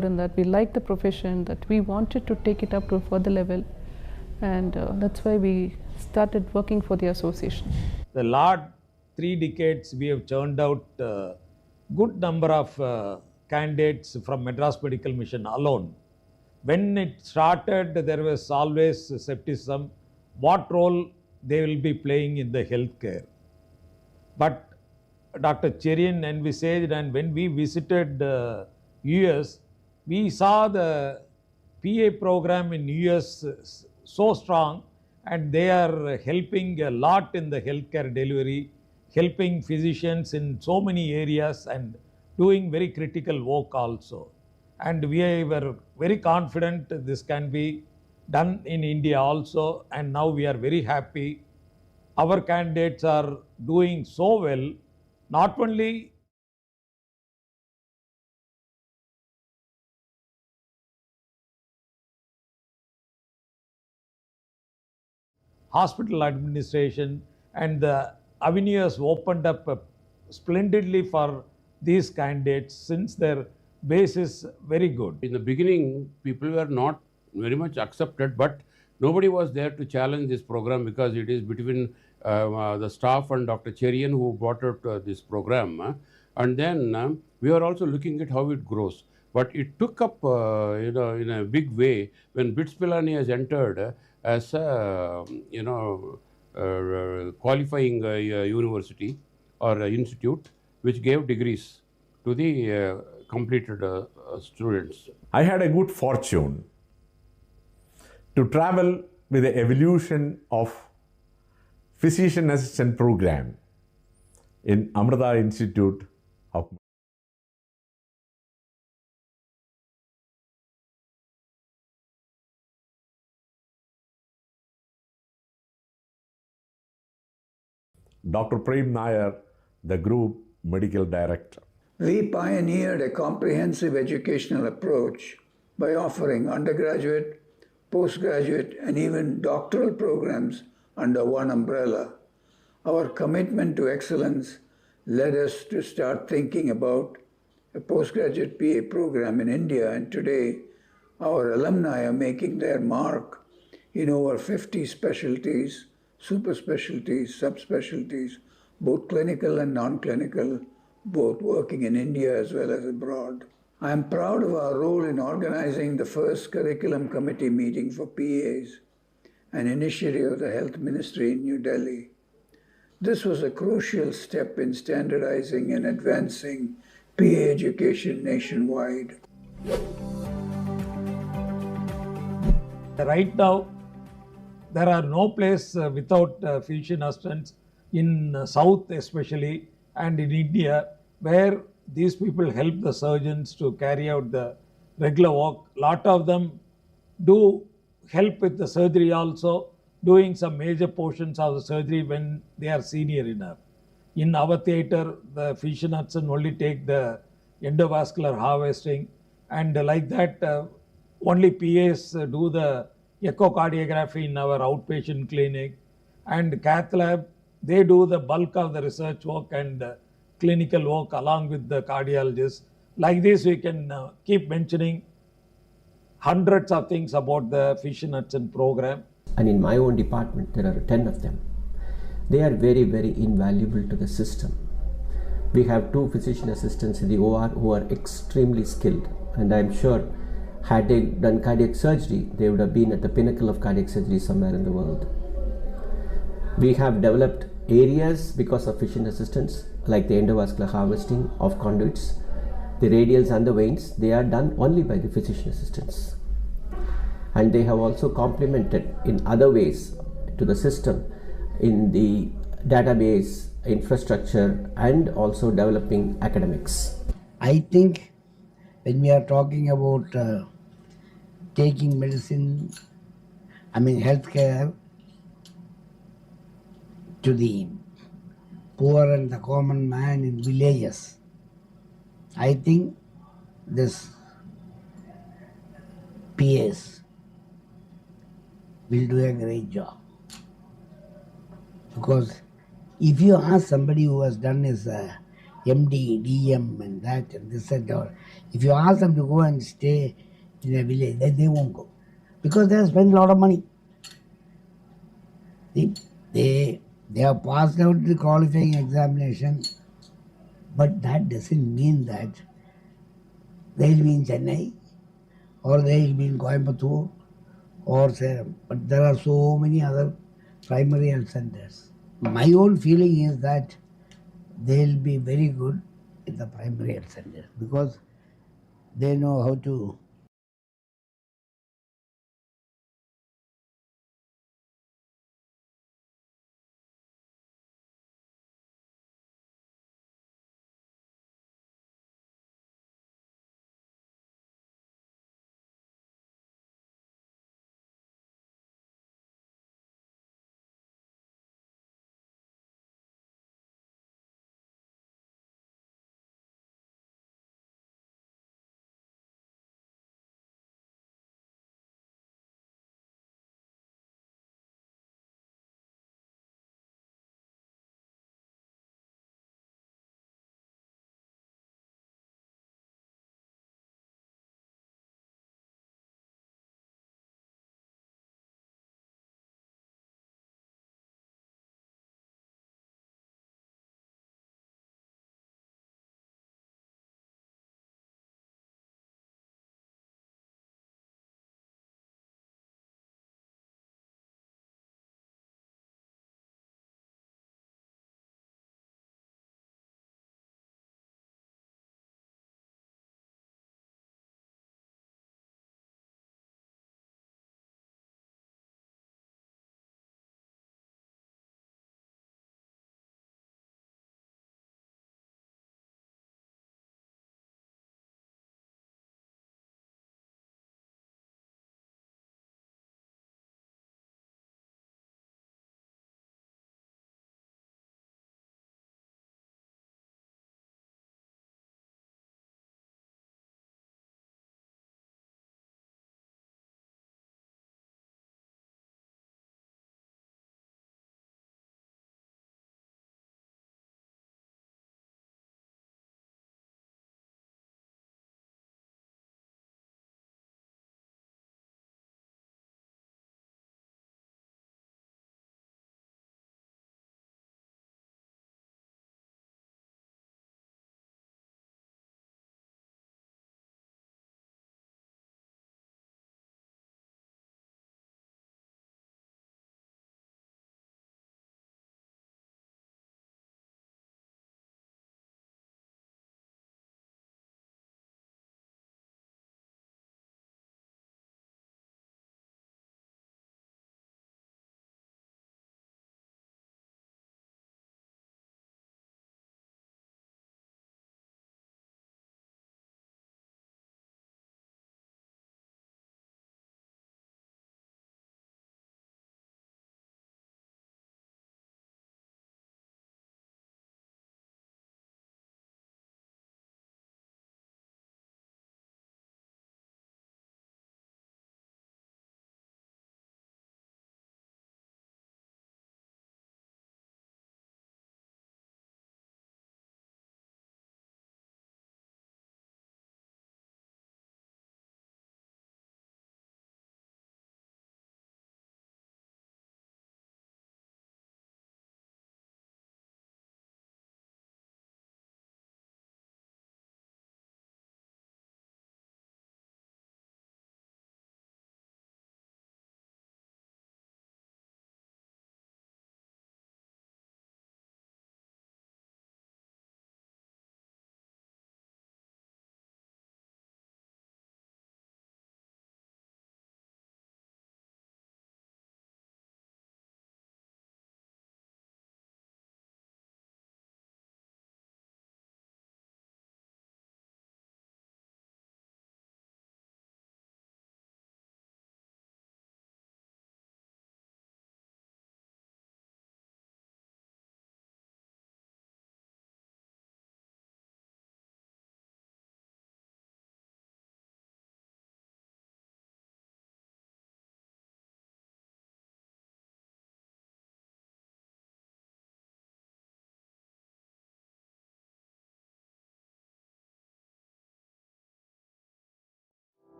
in that we like the profession, that we wanted to take it up to a further level, and that's why we started working for the association. The last 3 decades, we have churned out a good number of candidates from Madras Medical Mission alone. When it started, there was always skepticism what role they will be playing in the healthcare. But Dr. Cherian envisaged, and when we visited US, we saw the PA program in US so strong, and they are helping a lot in the healthcare delivery, helping physicians in so many areas and doing very critical work also. And we were very confident this can be done in India also, and now we are very happy. Our candidates are doing so well, not only hospital administration, and the avenue has opened up splendidly for these candidates since their base is very good. In the beginning, people were not very much accepted, but nobody was there to challenge this program because it is between the staff and Dr. Cherian who brought out this program. And then we are also looking at how it grows. But it took up, in a big way when BITS Pilani has entered as a, qualifying university or institute which gave degrees to the completed students. I had a good fortune to travel with the evolution of physician assistant program in Amrita Institute of Dr. Prem Nair, the group medical director. We pioneered a comprehensive educational approach by offering undergraduate, postgraduate, and even doctoral programs under one umbrella. Our commitment to excellence led us to start thinking about a postgraduate PA program in India, and today our alumni are making their mark in over 50 specialties, super specialties, subspecialties, both clinical and non-clinical, both working in India as well as abroad. I am proud of our role in organizing the first curriculum committee meeting for PAs, an initiative of the Health Ministry in New Delhi. This was a crucial step in standardizing and advancing PA education nationwide. Right now, there are no place without physician assistants in South especially, and in India, where these people help the surgeons to carry out the regular work. Lot of them do help with the surgery also, doing some major portions of the surgery when they are senior enough. In our theatre, the physician assistant only take the endovascular harvesting, and like that, only PAs do the echocardiography in our outpatient clinic, and cath lab, they do the bulk of the research work and clinical work along with the cardiologist. Like this, we can keep mentioning hundreds of things about the physician assistant program. And in my own department, there are 10 of them. They are very, very invaluable to the system. We have 2 physician assistants in the OR who are extremely skilled, and I'm sure had they done cardiac surgery, they would have been at the pinnacle of cardiac surgery somewhere in the world. We have developed areas because of physician assistants, like the endovascular harvesting of conduits, the radials and the veins. They are done only by the physician assistants. And they have also complemented in other ways to the system in the database, infrastructure, and also developing academics. I think when we are talking about taking healthcare to the poor and the common man in villages, I think this PAs will do a great job. Because if you ask somebody who has done his MD, DM, and that, and this and that. If you ask them to go and stay in a village, they won't go because they have spent a lot of money. They have passed out the qualifying examination, but that doesn't mean that they'll be in Chennai or they'll be in Coimbatore or Salem. But there are so many other primary health centers. My own feeling is that they'll be very good in the primary health centers because they know how to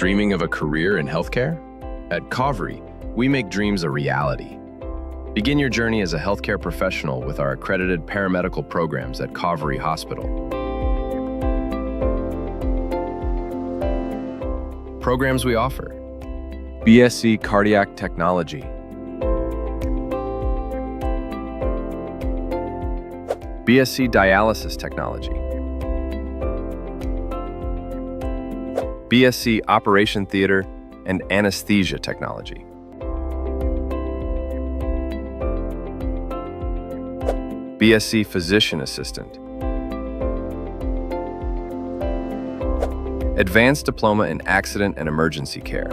Dreaming of a career in healthcare? At Kavri, we make dreams a reality. Begin your journey as a healthcare professional with our accredited paramedical programs at Kavri Hospital. Programs we offer: BSc Cardiac Technology, BSc Dialysis Technology, BSc Operation Theater and Anesthesia Technology, BSc Physician Assistant, Advanced Diploma in Accident and Emergency Care,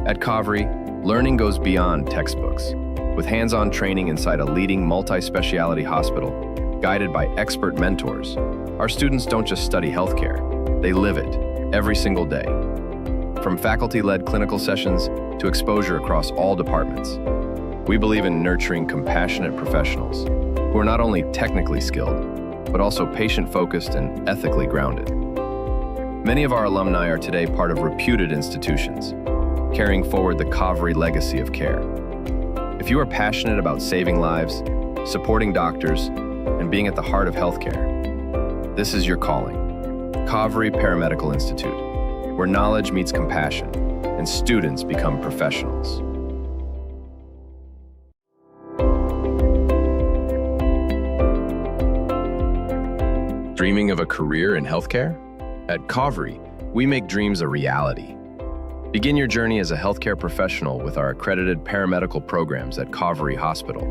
At Kavri, learning goes beyond textbooks, with hands-on training inside a leading multi-specialty hospital, guided by expert mentors. Our students don't just study healthcare, they live it every single day. From faculty-led clinical sessions to exposure across all departments, we believe in nurturing compassionate professionals who are not only technically skilled, but also patient-focused and ethically grounded. Many of our alumni are today part of reputed institutions, carrying forward the Kavri legacy of care. If you are passionate about saving lives, supporting doctors, and being at the heart of healthcare, this is your calling. Kavri Paramedical Institute, where knowledge meets compassion and students become professionals. Dreaming of a career in healthcare? At Kavri, we make dreams a reality. Begin your journey as a healthcare professional with our accredited paramedical programs at Kavri Hospital.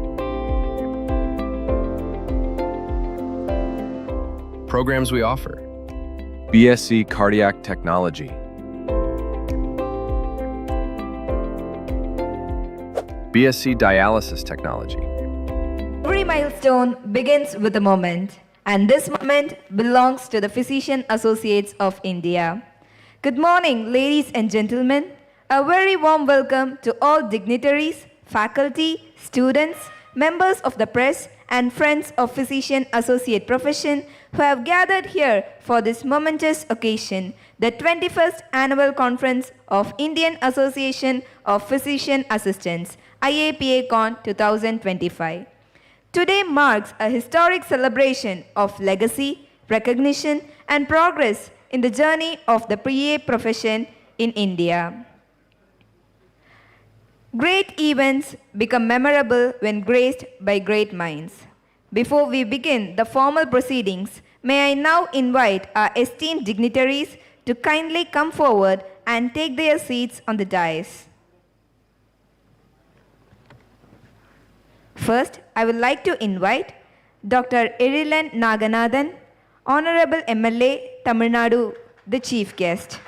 Programs we offer: BSc Cardiac Technology, BSc Dialysis Technology. Every milestone begins with a moment, and this moment belongs to the Physician Associates of India. Good morning, ladies and gentlemen. A very warm welcome to all dignitaries, faculty, students, members of the press, and friends of Physician Associate profession who have gathered here for this momentous occasion, the 21st Annual Conference of Indian Association of Physician Assistants, Iapacon 2025. Today marks a historic celebration of legacy, recognition, and progress in the journey of the PA profession in India. Great events become memorable when graced by great minds. Before we begin the formal proceedings, may I now invite our esteemed dignitaries to kindly come forward and take their seats on the dais. First, I would like to invite Dr. Irilan Naganathan, Honorable MLA, Tamil Nadu, the chief guest.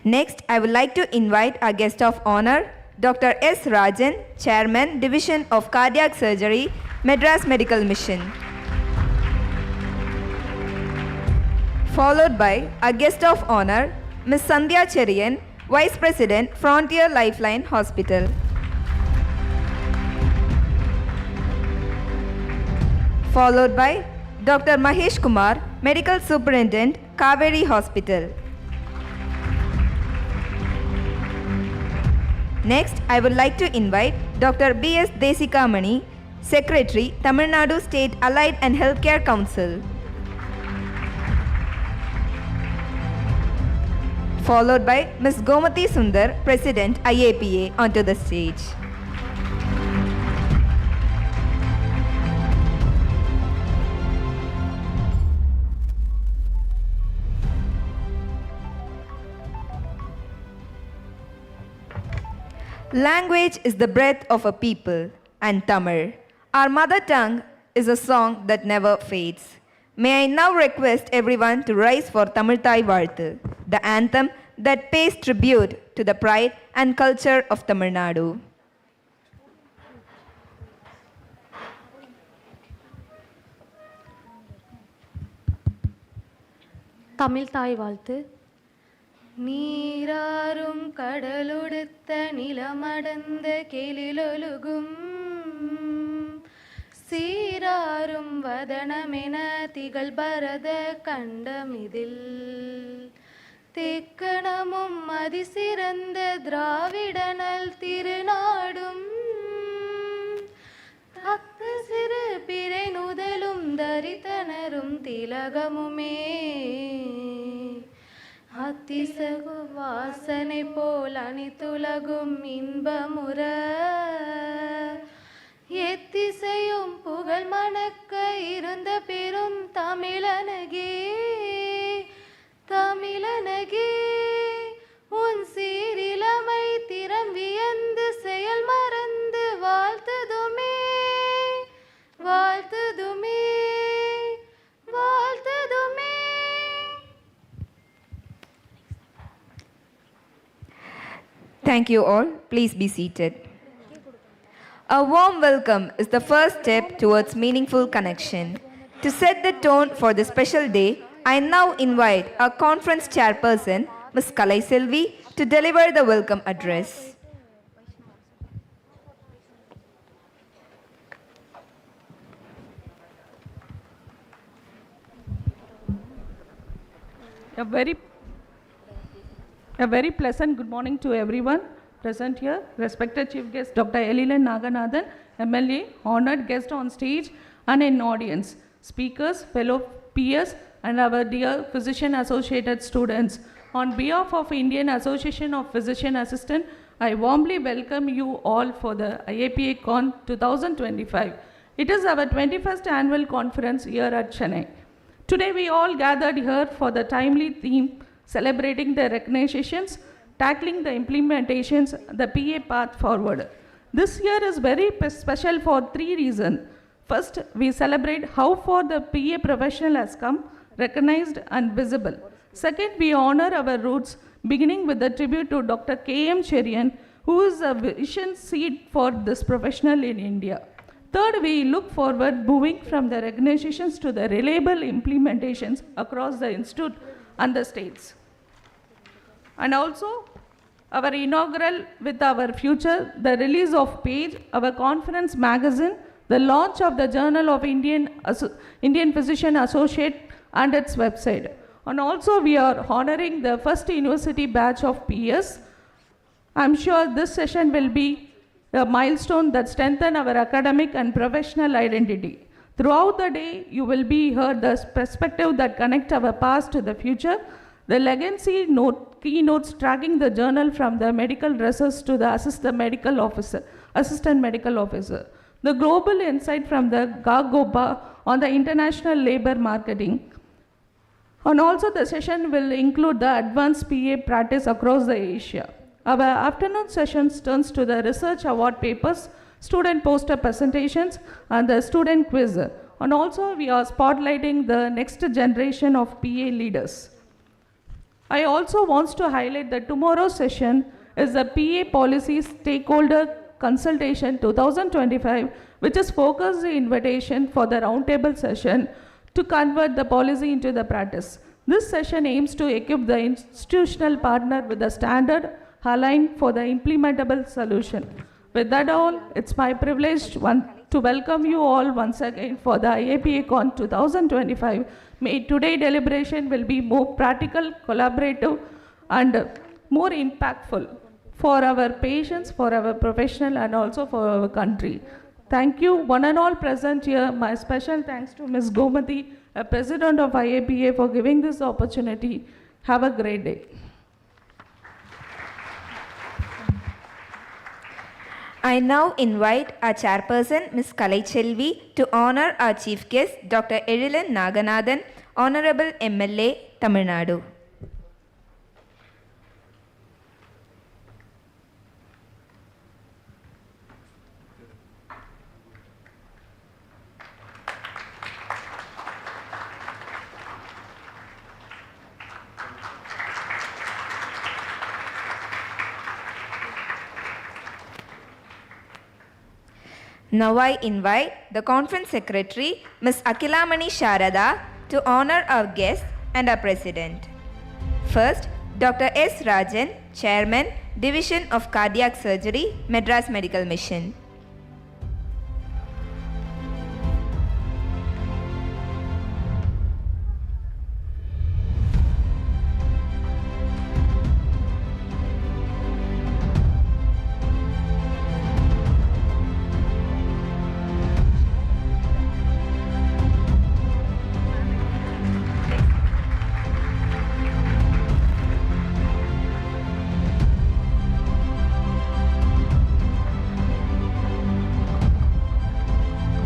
Next, I would like to invite our guest of honor, Dr. S. Rajan, Chairman, Division of Cardiac Surgery, Madras Medical Mission. Followed by our guest of honor, Ms. Sandhya Cherian, Vice President, Frontier Lifeline Hospital. Followed by Dr. Mahesh Kumar, Medical Superintendent, Kaveri Hospital. Next, I would like to invite Dr. B.S. Desikamani, Secretary, Tamil Nadu State Allied and Healthcare Council. Followed by Ms. Gomati Sundar, President, IAPA, onto the stage. Language is the breath of a people, and Tamil, our mother tongue, is a song that never fades. May I now request everyone to rise for Tamil Thai Varthu, the anthem that pays tribute to the pride and culture of Tamil Nadu. Tamil தாய் வாழ்த்து. நீராறும் கடலொடுத்த நிலமடந்த கெளிலொழுகும் சீராறும் வதனமென திகழ் பரத கண்டமிதில் தெக்கணமும் அதிசிறந்த திராவிடனல் திருநாடும் அத்த சிறு பிறை நுதலும் தரித்தனரும் திலகமுமே அத்திசகு வாசனை போல் அணித்துலகும் இன்பமுற எத்திசையும் புகழ் மணக்க இருந்த பெரும் தமிழனகே தமிழனகே உன் சீரிலமை திறம் வியந்து செயல் மறந்து வாழ்த்ததுமே வாழ்த்ததுமே வாழ்த்ததுமே. Thank you all. Please be seated. A warm welcome is the first step towards meaningful connection. To set the tone for this special day, I now invite our conference chairperson, Ms. Kalai Selvi, to deliver the welcome address. A very pleasant good morning to everyone present here. Respected Chief Guest Dr. Elilan Naganathan, MLA, honored guest on stage and in audience, speakers, fellow peers, and our dear physician associated students. On behalf of Indian Association of Physician Assistants, I warmly welcome you all for the Iapacon 2025. It is our 21st annual conference here at Chennai. Today we all gathered here for the timely theme celebrating the recognitions, tackling the implementations, the PA path forward. This year is very special for 3 reasons. First, we celebrate how far the PA professional has come, recognized and visible. Second, we honor our roots, beginning with the tribute to Dr. K.M. Cherian, who is a vision seed for this professional in India. Third, we look forward moving from the recognitions to the reliable implementations across the institute and the states. And also, our inaugural with our future, the release of Page, our conference magazine, the launch of the Journal of Indian Physician Associate and its website. And also we are honoring the first university batch of PS. I'm sure this session will be a milestone that strengthens our academic and professional identity. Throughout the day, you will be heard the perspective that connect our past to the future, the legacy keynotes tracking the journal from the medical research to the assistant medical officer, the global insight from the GAGOBA on the international labor marketing. And also the session will include the advanced PA practice across the Asia. Our afternoon sessions turns to the research award papers, student poster presentations, and the student quiz. And also we are spotlighting the next generation of PA leaders. I also want to highlight that tomorrow's session is the PA Policy Stakeholder Consultation 2025, which is focused invitation for the roundtable session to convert the policy into the practice. This session aims to equip the institutional partner with a standard aligned for the implementable solution. With that all, it's my privilege to welcome you all once again for the Iapacon 2025. May today's deliberation will be more practical, collaborative, and more impactful for our patients, for our professional, and also for our country. Thank you, one and all present here. My special thanks to Ms. Gomati, President of IAPA, for giving this opportunity. Have a great day. I now invite our chairperson, Ms. Kalai Selvi, to honor our chief guest, Dr. Elilan Naganathan, Honorable MLA, Tamil Nadu. Now I invite the conference secretary, Ms. Akhilamani Sharada, to honor our guest and our president. First, Dr. S. Rajan, Chairman, Division of Cardiac Surgery, Madras Medical Mission.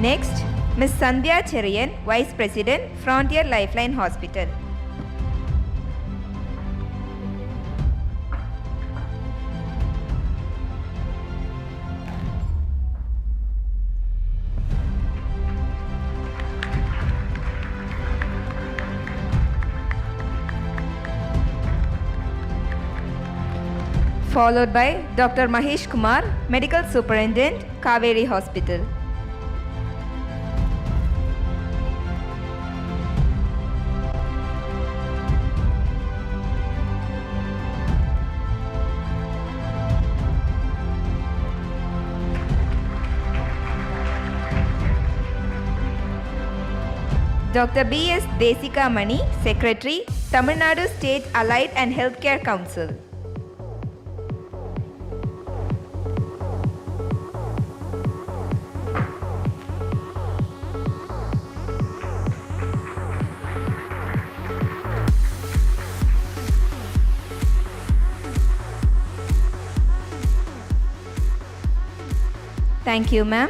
Next, Ms. Sandhya Cherian, Vice President, Frontier Lifeline Hospital. Followed by Dr. Mahesh Kumar, Medical Superintendent, Kaveri Hospital. Dr. B.S. Desika Mani, Secretary, Tamil Nadu State Allied and Healthcare Council. Thank you, ma'am.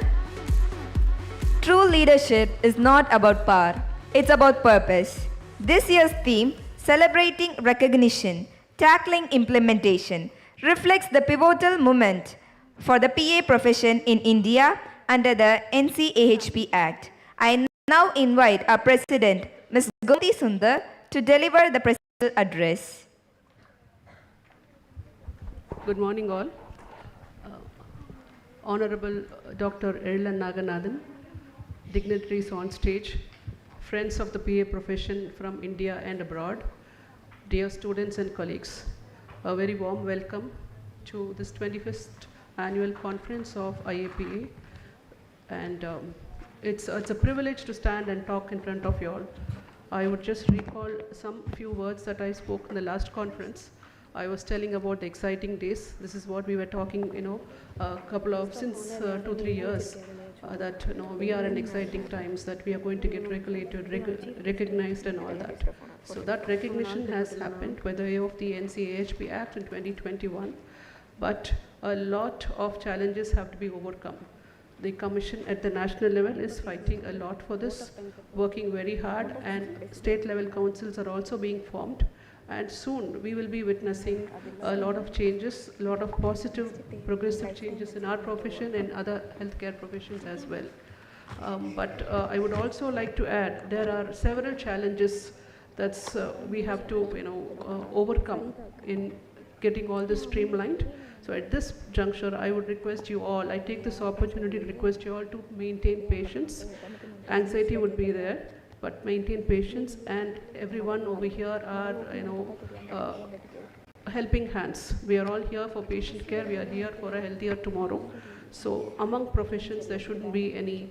True leadership is not about power, it's about purpose. This year's theme, Celebrating Recognition, Tackling Implementation, reflects the pivotal moment for the PA profession in India under the NCAHP Act. I now invite our President, Ms. Goti Sundar, to deliver the presidential address. Good morning, all. Honorable Dr. Elilan Naganathan, dignitaries on stage, friends of the PA profession from India and abroad, dear students and colleagues, a very warm welcome to this 25th annual conference of IAPA. And it's a privilege to stand and talk in front of you all. I would just recall some few words that I spoke in the last conference. I was telling about the exciting days. This is what we were talking, since 2-3 years, that we are in exciting times, that we are going to get regulated, recognized and all that. So that recognition has happened by the way of the NCAHP Act in 2021, but a lot of challenges have to be overcome. The Commission at the national level is fighting a lot for this, working very hard, and state level councils are also being formed. And soon we will be witnessing a lot of changes, a lot of positive, progressive changes in our profession and other healthcare professions as well. But I would also like to add, there are several challenges that we have to overcome in getting all this streamlined. So at this juncture, I would request you all, I take this opportunity to request you all to maintain patience. Anxiety would be there, but maintain patience, and everyone over here are helping hands. We are all here for patient care, we are here for a healthier tomorrow. So among professions there shouldn't be any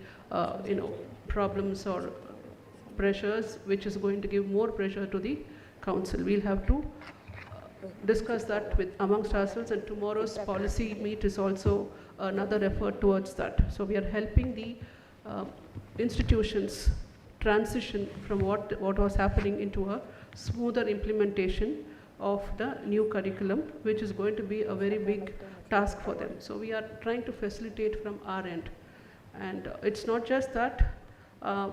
problems or pressures which is going to give more pressure to the council. We'll have to discuss that with amongst ourselves, and tomorrow's policy meet is also another effort towards that. So we are helping the institutions transition from what was happening into a smoother implementation of the new curriculum, which is going to be a very big task for them. So we are trying to facilitate from our end. And it's not just that,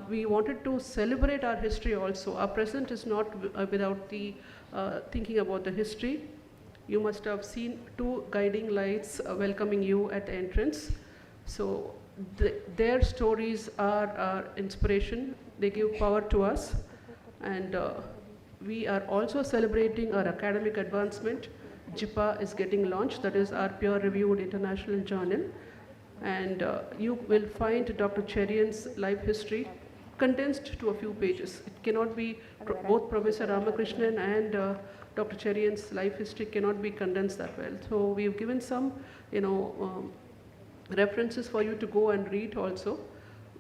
we wanted to celebrate our history also. Our present is not without the thinking about the history. You must have seen 2 guiding lights welcoming you at the entrance. So their stories are our inspiration. They give power to us, and we are also celebrating our academic advancement. JIPA is getting launched, that is our peer-reviewed international journal, and you will find Dr. Cherian's life history condensed to a few pages. It cannot be, both Professor Ramakrishnan and Dr. Cherian's life history cannot be condensed that well. So we've given some, references for you to go and read also.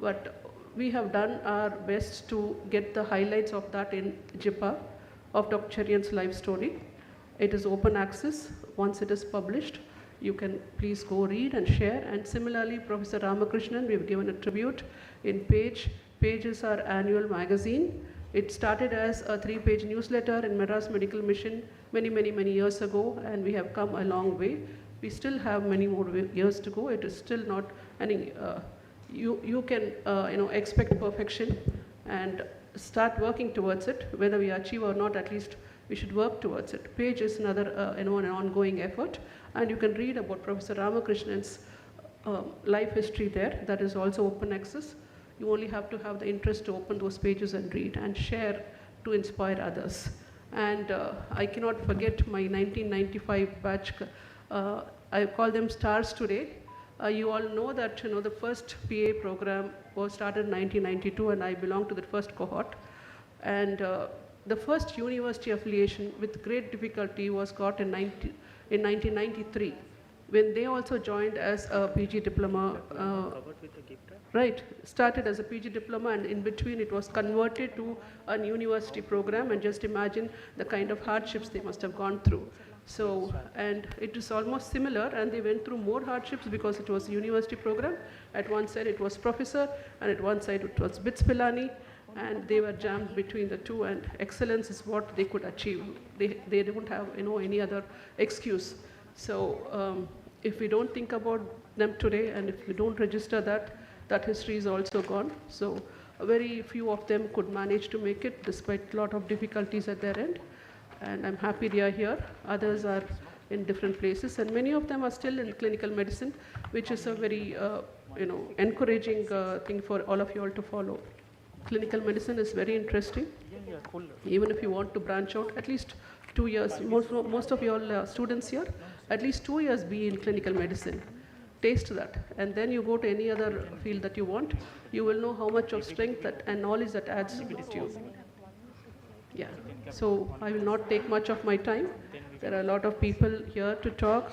But we have done our best to get the highlights of that in JIPA of Dr. Cherian's life story. It is open access. Once it is published, you can please go read and share. And similarly, Professor Ramakrishnan, we've given a tribute in Page. Page is our annual magazine. It started as a 3-page newsletter in Madras Medical Mission many years ago, and we have come a long way. We still have many more years to go. It is still not any, you can expect perfection and start working towards it. Whether we achieve or not, at least we should work towards it. Page is another an ongoing effort, and you can read about Professor Ramakrishnan's life history there. That is also open access. You only have to have the interest to open those pages and read and share to inspire others. And I cannot forget my 1995 batch. I call them stars today. You all know that the first PA program was started in 1992, and I belong to the first cohort. And the first university affiliation with great difficulty was got in 1993, when they also joined as a PG diploma. Right, started as a PG diploma, and in between it was converted to a university program, and just imagine the kind of hardships they must have gone through. So, and it is almost similar, and they went through more hardships because it was a university program. At one side it was professor, and at one side it was BITS Pilani, and they were jammed between the two, and excellence is what they could achieve. They don't have any other excuse. So if we don't think about them today, and if we don't register that history is also gone. So very few of them could manage to make it despite a lot of difficulties at their end. And I'm happy they are here. Others are in different places, and many of them are still in clinical medicine, which is a very encouraging thing for all of you all to follow. Clinical medicine is very interesting. Even if you want to branch out, at least 2 years, most of your students here, at least 2 years be in clinical medicine. Taste that, and then you go to any other field that you want. You will know how much of strength and knowledge that adds to you. Yeah, so I will not take much of my time. There are a lot of people here to talk,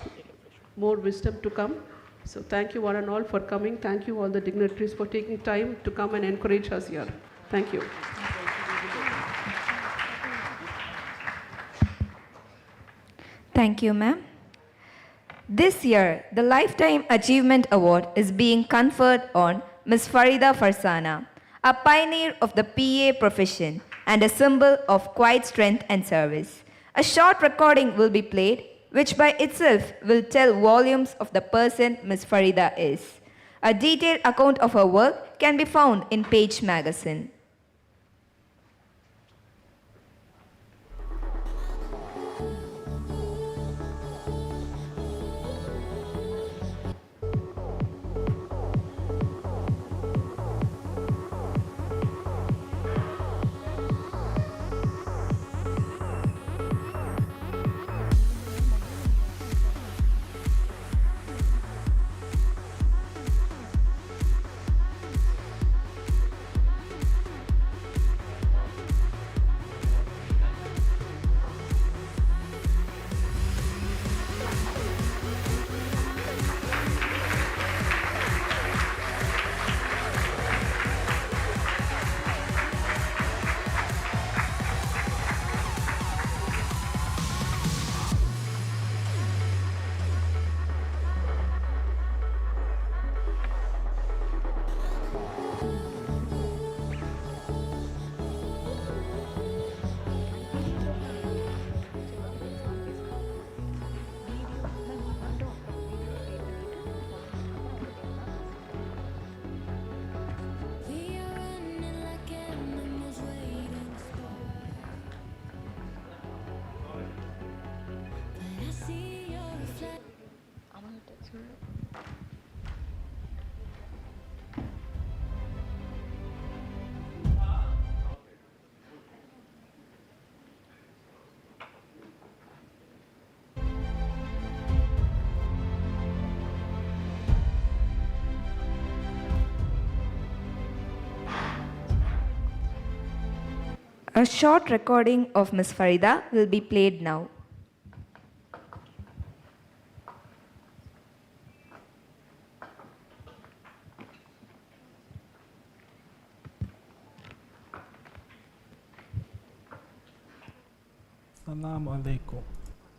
more wisdom to come. So thank you one and all for coming. Thank you all the dignitaries for taking time to come and encourage us here. Thank you. Thank you, ma'am. This year, the Lifetime Achievement Award is being conferred on Ms. Farida Farsana, a pioneer of the PA profession and a symbol of quiet strength and service. A short recording will be played, which by itself will tell volumes of the person Ms. Farida is. A detailed account of her work can be found in Page magazine. A short recording of Ms. Farida will be played now. Assalamu alaikum.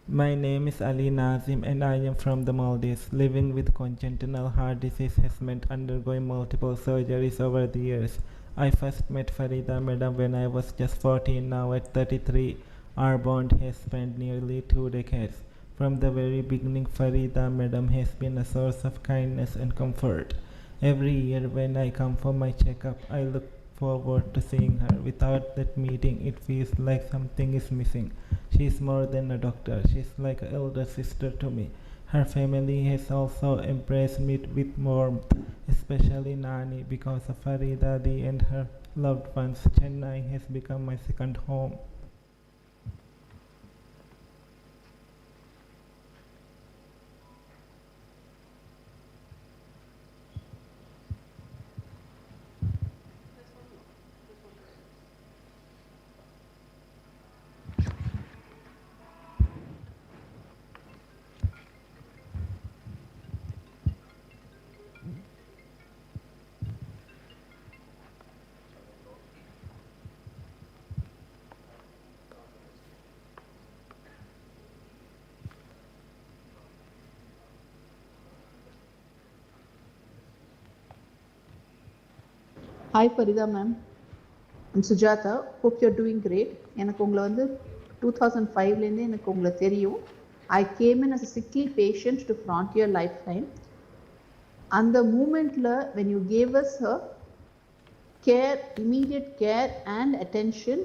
My name is Ali Nazim and I am from the Maldives. Living with congenital heart disease has meant undergoing multiple surgeries over the years. I first met Farida Madam when I was just 14. Now at 33, our bond has spent nearly 2 decades. From the very beginning, Farida Madam has been a source of kindness and comfort. Every year when I come for my checkup, I look forward to seeing her. Without that meeting, it feels like something is missing. She's more than a doctor. She's like an elder sister to me. Her family has also embraced me with warmth, especially Nani. Because of Farida Di and her loved ones, Chennai has become my second home. Hi Farida ma'am, I'm Sujata. Hope you're doing great. எனக்கு உங்களை வந்து 2005 எனக்கு உங்களை தெரியும். I came in as a sickly patient to Frontier Lifetime. அந்த மூமெண்ட்ல when you gave us a care, immediate care and attention,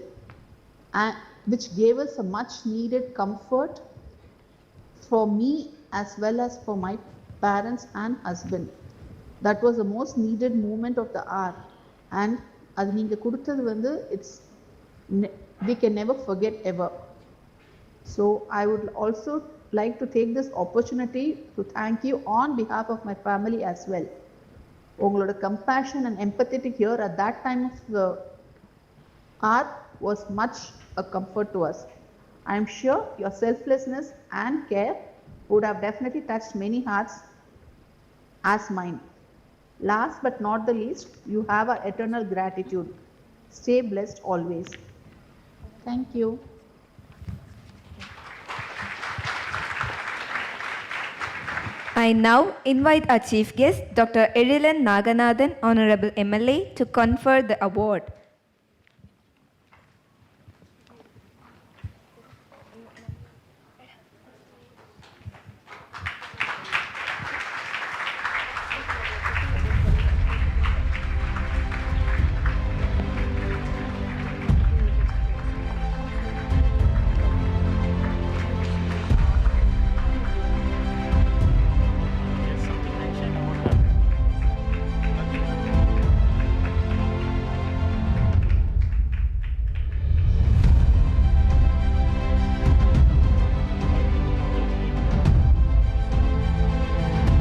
which gave us a much needed comfort for me as well as for my parents and husband. That was the most needed moment of the hour. And அது நீங்க கொடுத்தது வந்து we can never forget ever. So I would also like to take this opportunity to thank you on behalf of my family as well. உங்களோட compassion and empathetic here at that time of the hour was much a comfort to us. I am sure your selflessness and care would have definitely touched many hearts as mine. Last but not the least, you have our eternal gratitude. Stay blessed always. Thank you. I now invite our chief guest, Dr. Elilan Naganathan, Honorable MLA, to confer the award.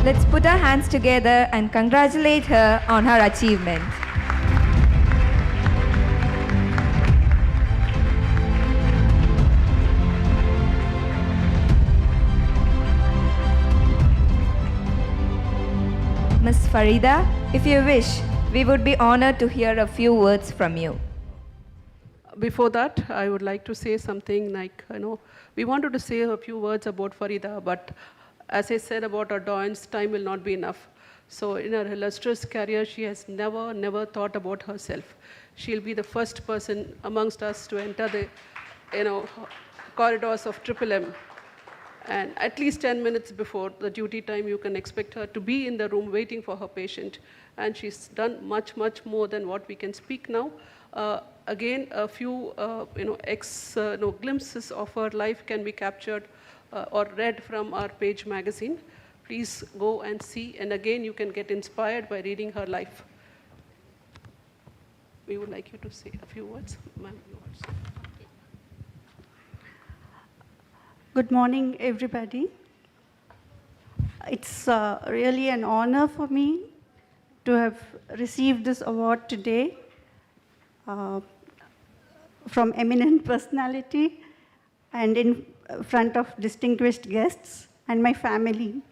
Let's put our hands together and congratulate her on her achievement. Ms. Farida, if you wish, we would be honored to hear a few words from you. Before that, I would like to say something like, we wanted to say a few words about Farida, but as I said about our Doyens, time will not be enough. So in her illustrious career, she has never thought about herself. She'll be the first person amongst us to enter the, corridors of M. And at least 10 minutes before the duty time, you can expect her to be in the room waiting for her patient. And she's done much more than what we can speak now. Again, a few, glimpses of her life can be captured or read from our Page magazine. Please go and see, and again you can get inspired by reading her life. We would like you to say a few words, ma'am. Good morning, everybody. It's really an honor for me to have received this award today. from eminent personality and in front of distinguished guests and my family.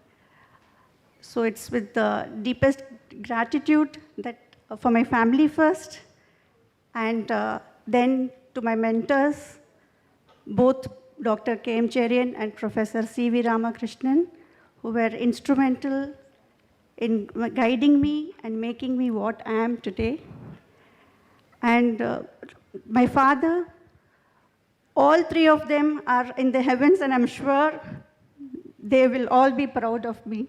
So it's with the deepest gratitude that for my family first, and then to my mentors, both Dr. K.M. Cherian and Professor C.V. Ramakrishnan, who were instrumental in guiding me and making me what I am today. And my father, all three of them are in the heavens, and I'm sure they will all be proud of me.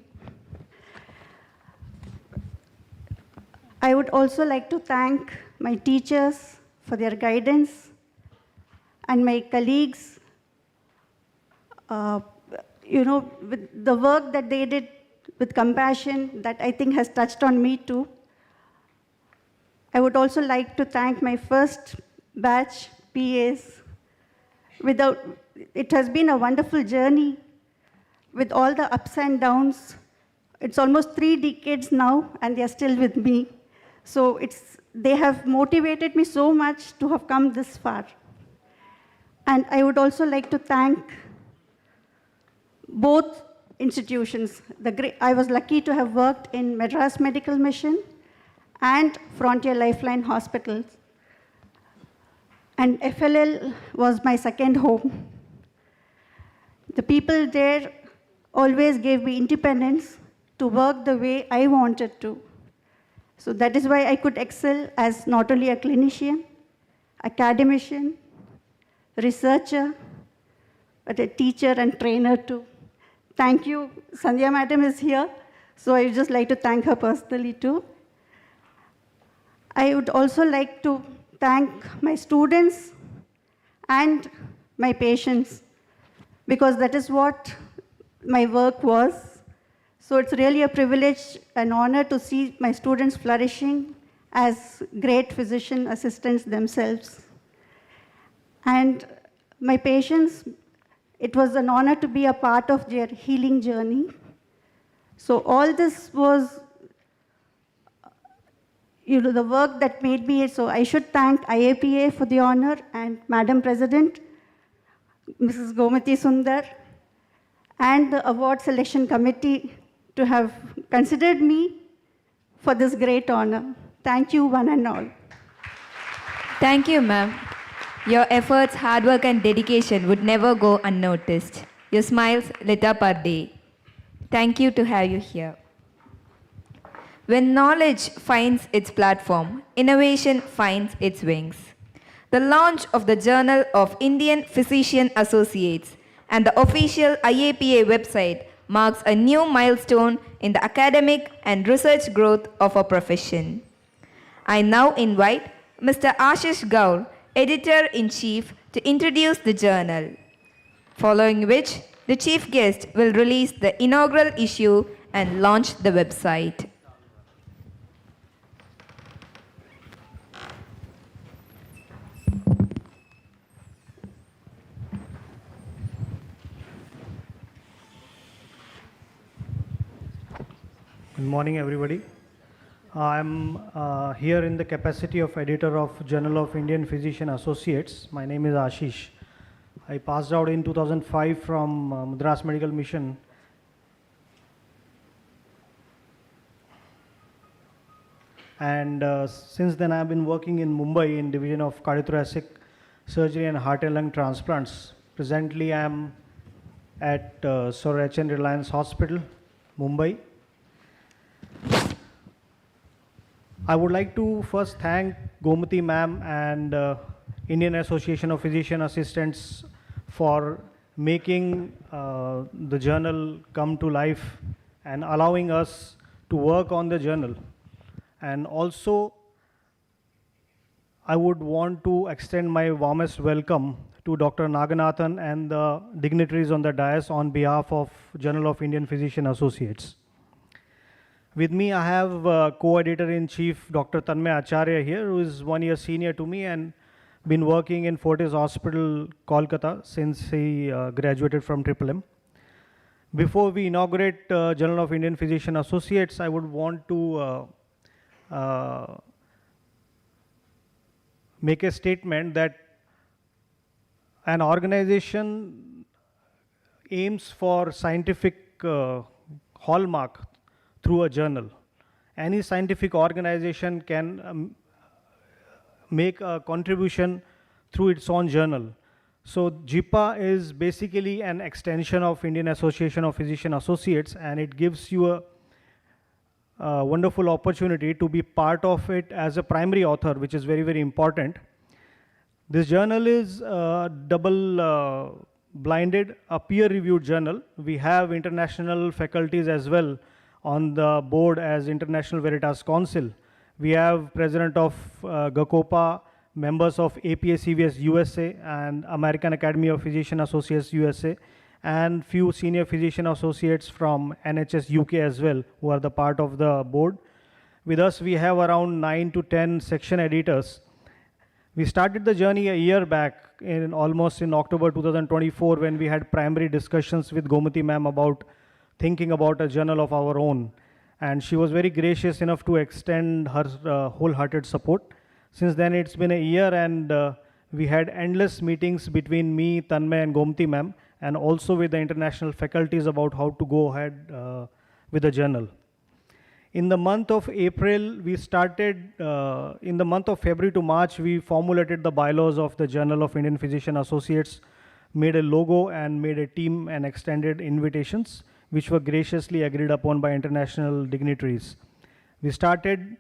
I would also like to thank my teachers for their guidance and my colleagues, with the work that they did with compassion that I think has touched on me too. I would also like to thank my first batch PAs. It has been a wonderful journey with all the ups and downs. It's almost 3 decades now, and they're still with me. So they have motivated me so much to have come this far. And I would also like to thank both institutions. I was lucky to have worked in Madras Medical Mission and Frontier Lifeline Hospitals. And FLL was my second home. The people there always gave me independence to work the way I wanted to. So that is why I could excel as not only a clinician, academician, researcher, but a teacher and trainer too. Thank you. Sandhya Madam is here, so I would just like to thank her personally too. I would also like to thank my students and my patients, because that is what my work was. So it's really a privilege and honor to see my students flourishing as great physician assistants themselves. And my patients, it was an honor to be a part of their healing journey. So all this was the work that made me, so I should thank IAPA for the honor and Madam President, Mrs. Gomati Sundar, and the award selection committee to have considered me for this great honor. Thank you, one and all. Thank you, ma'am. Your efforts, hard work, and dedication would never go unnoticed. Your smiles lit up our day. Thank you to have you here. When knowledge finds its platform, innovation finds its wings. The launch of the Journal of Indian Physician Associates and the official IAPA website marks a new milestone in the academic and research growth of our profession. I now invite Mr. Ashish Gaur, Editor-in-Chief, to introduce the journal, following which the Chief Guest will release the inaugural issue and launch the website. Good morning, everybody. I'm here in the capacity of editor of Journal of Indian Physician Associates. My name is Ashish. I passed out in 2005 from Madras Medical Mission. And since then I've been working in Mumbai in division of cardiothoracic surgery and heart and lung transplants. Presently I'm at Sir H.N. Reliance Hospital, Mumbai. I would like to first thank Gomati ma'am and Indian Association of Physician Assistants for making the journal come to life and allowing us to work on the journal. And also, I would want to extend my warmest welcome to Dr. Naganathan and the dignitaries on the dais on behalf of Journal of Indian Physician Associates. With me, I have co-editor-in-chief Dr. Tanmay Acharya here, who is 1 year senior to me and been working in Fortis Hospital, Kolkata, since he graduated from MMM. Before we inaugurate Journal of Indian Physician Associates, I would want to make a statement that an organization aims for scientific hallmark through a journal. Any scientific organization can make a contribution through its own journal. So JIPA is basically an extension of Indian Association of Physician Associates, and it gives you a wonderful opportunity to be part of it as a primary author, which is very, very important. This journal is double blinded, a peer-reviewed journal. We have international faculties as well on the board as International Veritas Council. We have president of GACOPA, members of APA-CVS USA and American Academy of Physician Associates USA, and few senior physician associates from NHS UK as well, who are the part of the board. With us, we have around 9 to 10 section editors. We started the journey a year back, almost in October 2024, when we had primary discussions with Gomati ma'am about thinking about a journal of our own. And she was very gracious enough to extend her wholehearted support. Since then, it's been a year, and we had endless meetings between me, Tanmay, and Gomati ma'am, and also with the international faculties about how to go ahead with the journal. In the month of April, we started, in the month of February to March, we formulated the bylaws of the Journal of Indian Physician Associates, made a logo and made a team and extended invitations, which were graciously agreed upon by international dignitaries. We started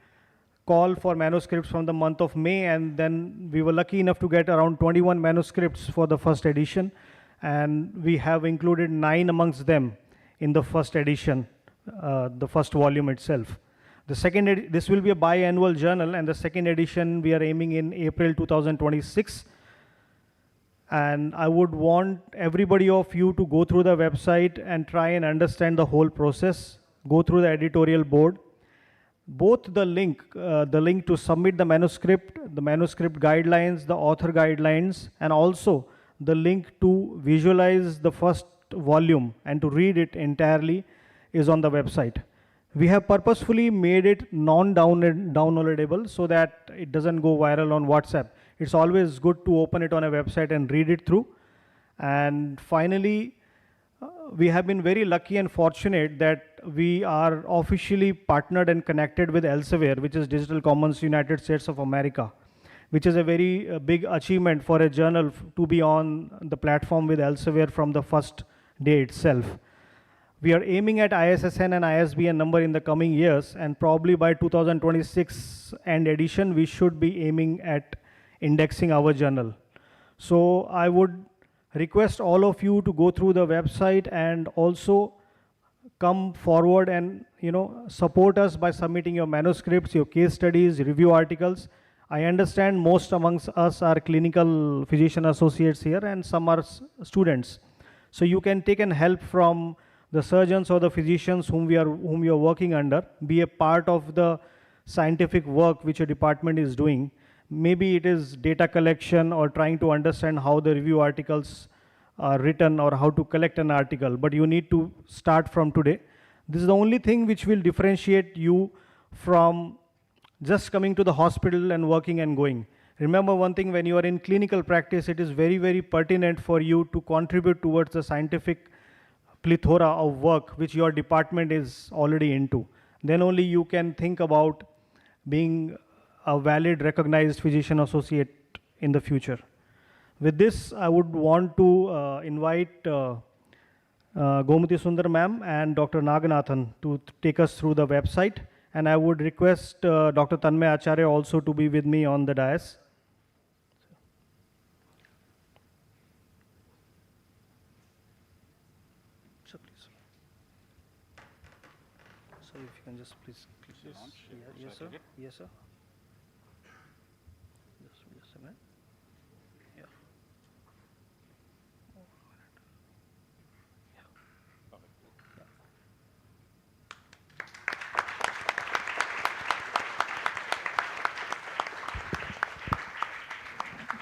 call for manuscripts from the month of May, and then we were lucky enough to get around 21 manuscripts for the first edition, and we have included 9 amongst them in the first edition, the first volume itself. The second, this will be a biannual journal, and the second edition we are aiming in April 2026. And I would want everybody of you to go through the website and try and understand the whole process, go through the editorial board. Both the link to submit the manuscript guidelines, the author guidelines, and also the link to visualize the first volume and to read it entirely is on the website. We have purposefully made it non-downloadable so that it doesn't go viral on WhatsApp. It's always good to open it on a website and read it through. And finally, we have been very lucky and fortunate that we are officially partnered and connected with Elsevier, which is Digital Commons United States of America, which is a very big achievement for a journal to be on the platform with Elsevier from the first day itself. We are aiming at ISSN and ISBN number in the coming years, and probably by 2026 end edition, we should be aiming at indexing our journal. So I would request all of you to go through the website and also come forward and support us by submitting your manuscripts, your case studies, review articles. I understand most amongst us are clinical physician associates here, and some are students. So you can take and help from the surgeons or the physicians whom you are working under, be a part of the scientific work which your department is doing. Maybe it is data collection or trying to understand how the review articles are written or how to collect an article, but you need to start from today. This is the only thing which will differentiate you from just coming to the hospital and working and going. Remember one thing, when you are in clinical practice, it is very, very pertinent for you to contribute towards the scientific plethora of work which your department is already into. Then only you can think about being a valid, recognized physician associate in the future. With this, I would want to invite Gomati Sundar ma'am and Dr. Naganathan to take us through the website. And I would request Dr. Tanmay Acharya also to be with me on the dais. So please. So if you can just please click this. Yes, sir. Yes, sir. Just a minute. Yeah.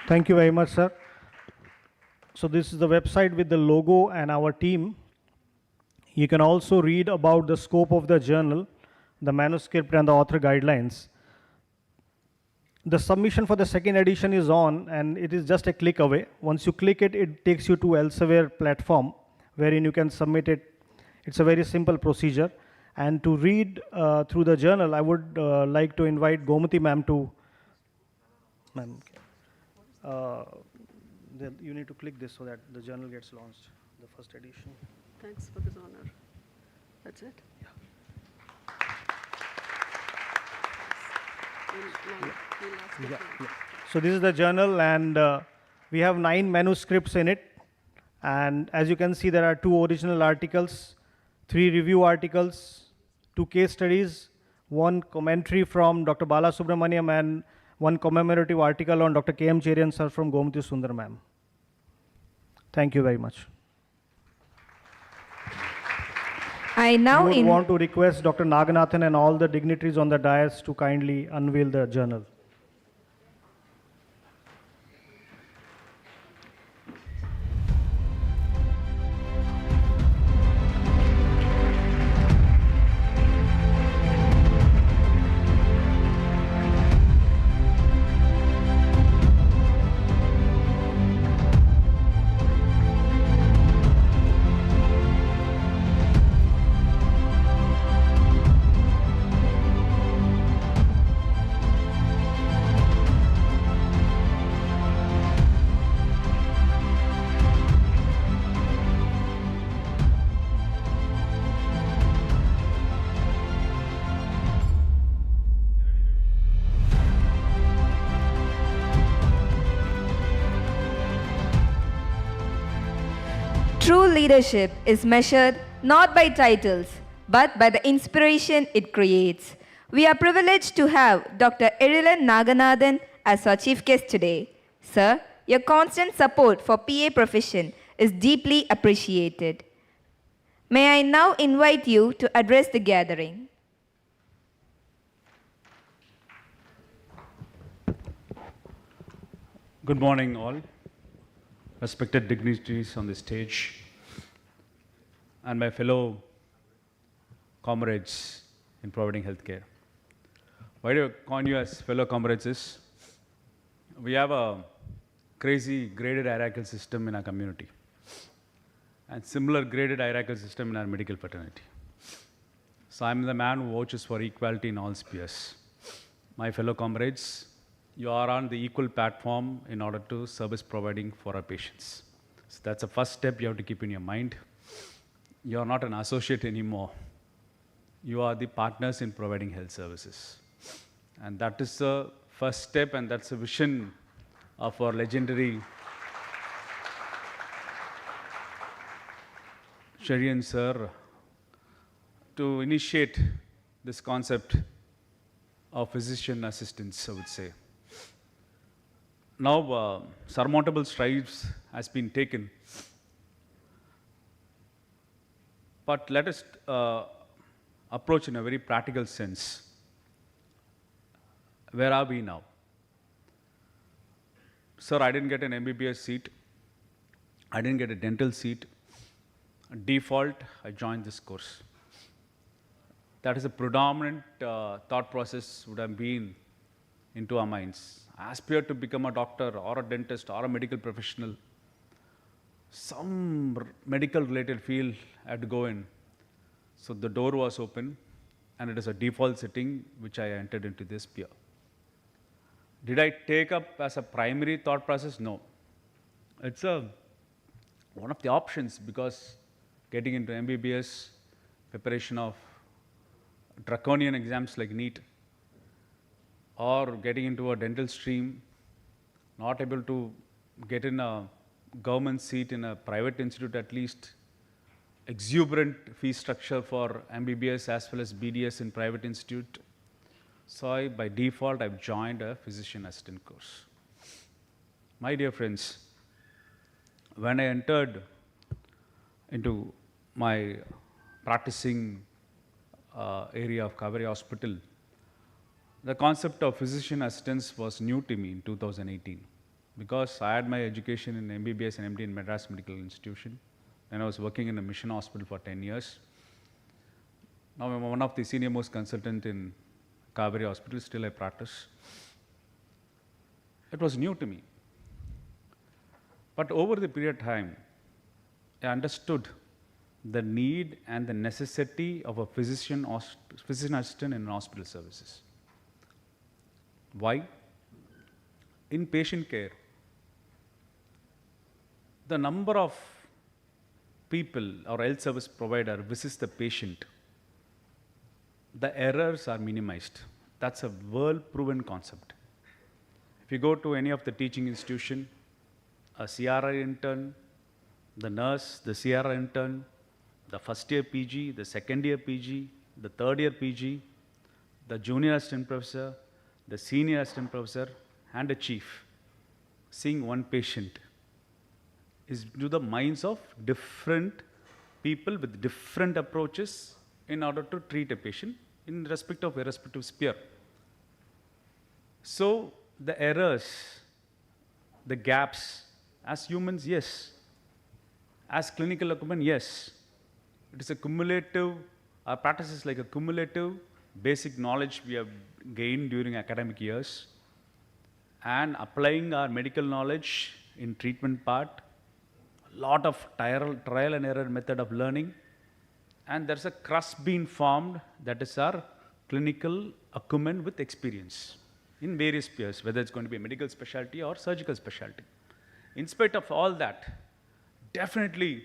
Thank you very much, sir. So this is the website with the logo and our team. You can also read about the scope of the journal, the manuscript and the author guidelines. the submission for the second edition is on, and it is just a click away. Once you click it, it takes you to Elsevier platform wherein you can submit it. It's a very simple procedure. And to read through the journal, I would like to invite Gomati ma'am to. Ma'am, you need to click this so that the journal gets launched, the first edition. Thanks for this honor. That's it? Yeah. So this is the journal, and we have 9 manuscripts in it. And as you can see, there are 2 original articles, 3 review articles, 2 case studies, 1 commentary from Dr. Bala Subramaniam, and 1 commemorative article on Dr. K.M. Cherian sir from Gomati Sundar ma'am. Thank you very much. I now would want to request Dr. Naganathan and all the dignitaries on the dais to kindly unveil the journal. True leadership is measured not by titles, but by the inspiration it creates. We are privileged to have Dr. Erilan Naganathan as our chief guest today. Sir, your constant support for PA profession is deeply appreciated. May I now invite you to address the gathering. Good morning, all. Respected dignitaries on the stage, and my fellow comrades in providing healthcare. Why do I call you as fellow comrades is, we have a crazy graded hierarchical system in our community, and similar graded hierarchical system in our medical fraternity. So I'm the man who vouches for equality in all spheres. My fellow comrades, you are on the equal platform in order to service providing for our patients. So that's the first step you have to keep in your mind. You are not an associate anymore. You are the partners in providing health services. And that is the first step, and that's the vision of our legendary Cherian sir to initiate this concept of physician assistants, I would say. Now, surmountable strides has been taken, but let us approach in a very practical sense. Where are we now? Sir, I didn't get an MBBS seat. I didn't get a dental seat. Default, I joined this course. That is a predominant thought process would have been into our minds. I aspire to become a doctor or a dentist or a medical professional. Some medical related field I had to go in. So the door was open, and it is a default setting which I entered into this peer. Did I take up as a primary thought process? No. It's one of the options, because getting into MBBS, preparation of draconian exams like NEET, or getting into a dental stream, not able to get in a government seat in a private institute, at least exuberant fee structure for MBBS as well as BDS in private institute. So by default, I've joined a physician assistant course. My dear friends, when I entered into my practicing area of Kaveri Hospital, the concept of physician assistants was new to me in 2018, because I had my education in MBBS and MD in Madras Medical Institution, and I was working in a mission hospital for 10 years. Now I'm one of the senior most consultant in Kaveri Hospital, still I practice. It was new to me. But over the period of time, I understood the need and the necessity of a physician assistant in hospital services. Why? In patient care, the number of people or health service provider visits the patient, the errors are minimized. That's a world-proven concept. If you go to any of the teaching institution, a CRI intern, the nurse, the CRI intern, the first year PG, the second year PG, the third year PG, the junior assistant professor, the senior assistant professor, and a chief, seeing one patient is to the minds of different people with different approaches in order to treat a patient in respect of a respective sphere. So the errors, the gaps, as humans, yes. As clinical equipment, yes. It is a cumulative, our practice is like a cumulative basic knowledge we have gained during academic years and applying our medical knowledge in treatment part, a lot of trial and error method of learning, and there's a crust being formed that is our clinical acumen with experience in various spheres, whether it's going to be a medical specialty or surgical specialty. In spite of all that, definitely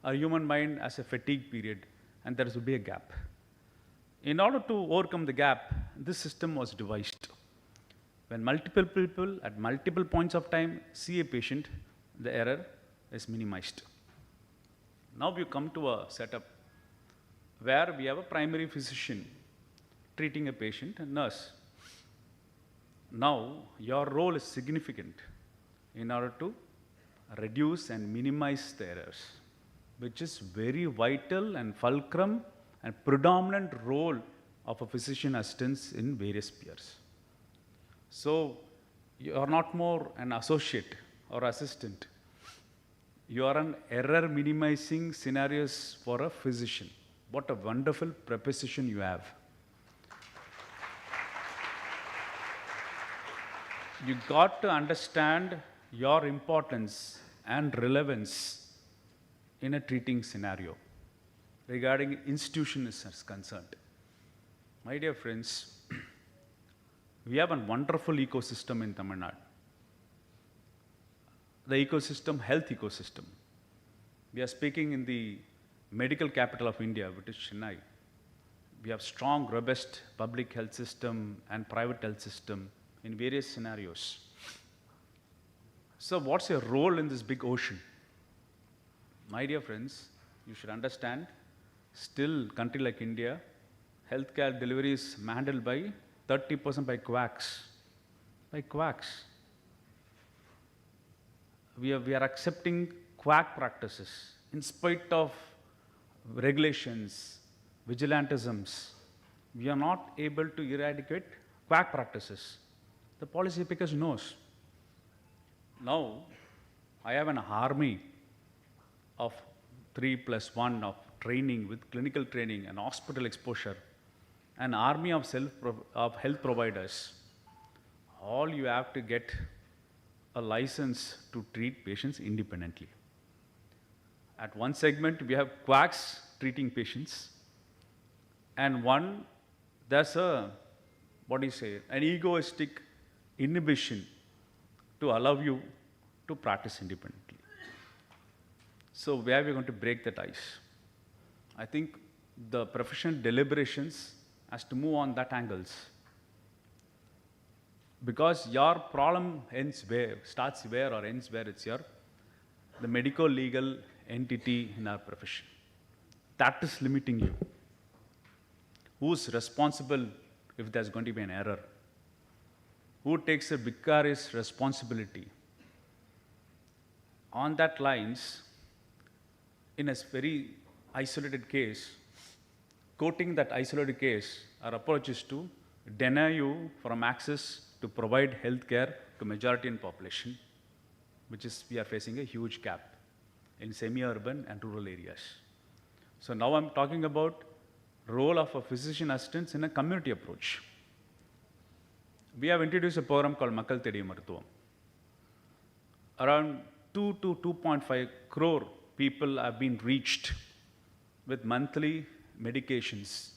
our human mind has a fatigue period and there will be a gap. In order to overcome the gap, this system was devised. When multiple people at multiple points of time see a patient, the error is minimized. Now we come to a setup where we have a primary physician treating a patient, a nurse. Now your role is significant in order to reduce and minimize the errors, which is very vital and fulcrum and predominant role of a physician assistant in various spheres. So you are not more an associate or assistant. You are an error minimizing scenarios for a physician. What a wonderful preposition you have. You got to understand your importance and relevance in a treating scenario regarding institution is concerned. My dear friends, we have a wonderful ecosystem in Tamil Nadu. The ecosystem, health ecosystem. We are speaking in the medical capital of India, which is Chennai. We have strong, robust public health system and private health system in various scenarios. So what's your role in this big ocean? My dear friends, you should understand, still country like India, healthcare delivery is handled by 30% by quacks. By quacks. We are accepting quack practices in spite of regulations, vigilantisms. We are not able to eradicate quack practices. The policy makers knows. Now, I have an army of 3+1 of training with clinical training and hospital exposure, an army of health providers. All you have to get a license to treat patients independently. At one segment, we have quacks treating patients, and there's an egoistic inhibition to allow you to practice independently. So where are we going to break that ice? I think the professional deliberations has to move on that angles. Because your problem starts where or ends where, it's the medico-legal entity in our profession. That is limiting you. Who's responsible if there's going to be an error? Who takes a vicarious responsibility? On that lines, in a very isolated case, quoting that isolated case, our approach is to deny you from access to provide health care to majority in population, we are facing a huge gap in semi-urban and rural areas. So now I'm talking about role of a physician assistant in a community approach. we have introduced a program called Makkal Thedi Maruthuvam. Around 2 to 2.5 crore people have been reached with monthly medications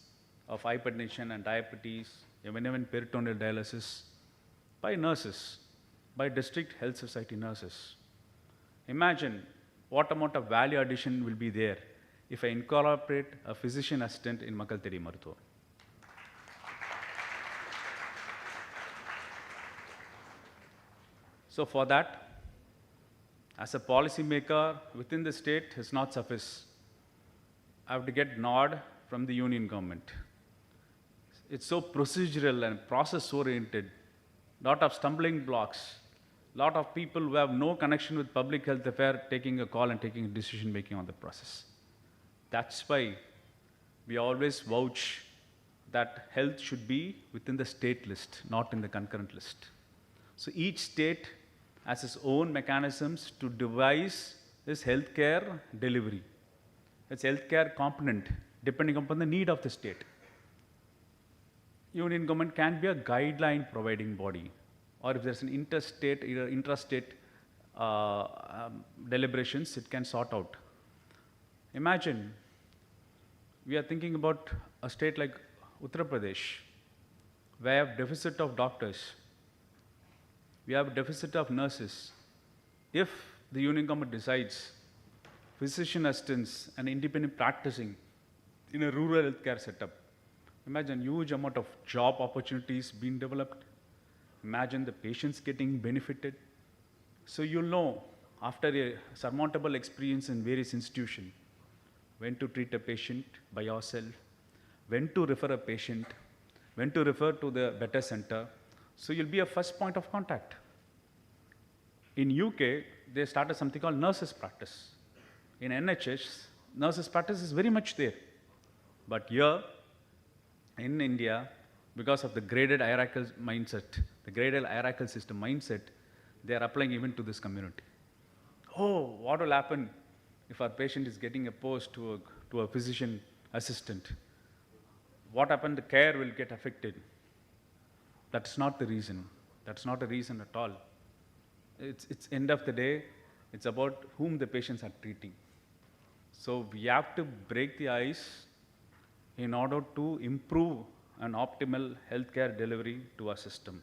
of hypertension and diabetes, even peritoneal dialysis, by nurses, by district health society nurses. Imagine what amount of value addition will be there if I incorporate a physician assistant in Makkal Thedi Maruthuvam. So for that, as a policy maker within the state is not suffice. I have to get nod from the union government. It's so procedural and process-oriented, lot of stumbling blocks, lot of people who have no connection with public health affair taking a call and taking a decision making on the process. That's why we always vouch that health should be within the state list, not in the concurrent list. So each state has its own mechanisms to devise this healthcare delivery. It's healthcare component depending upon the need of the state. Union government can be a guideline providing body, or if there's an interstate, either intrastate deliberations, it can sort out. Imagine we are thinking about a state like Uttar Pradesh, where we have deficit of doctors, we have a deficit of nurses. If the union government decides physician assistants and independent practicing in a rural healthcare setup, imagine huge amount of job opportunities being developed. Imagine the patients getting benefited. So you'll know after a surmountable experience in various institutions, when to treat a patient by yourself, when to refer a patient, when to refer to the better center. So you'll be a first point of contact. In UK, they started something called nurses practice. In NHS, nurses practice is very much there. But here, in India, because of the graded hierarchical mindset, the graded hierarchical system mindset, they are applying even to this community. Oh, what will happen if our patient is getting a post to a physician assistant? What happened? The care will get affected. That's not the reason. That's not a reason at all. It's end of the day, it's about whom the patients are treating. So we have to break the ice in order to improve an optimal healthcare delivery to our system.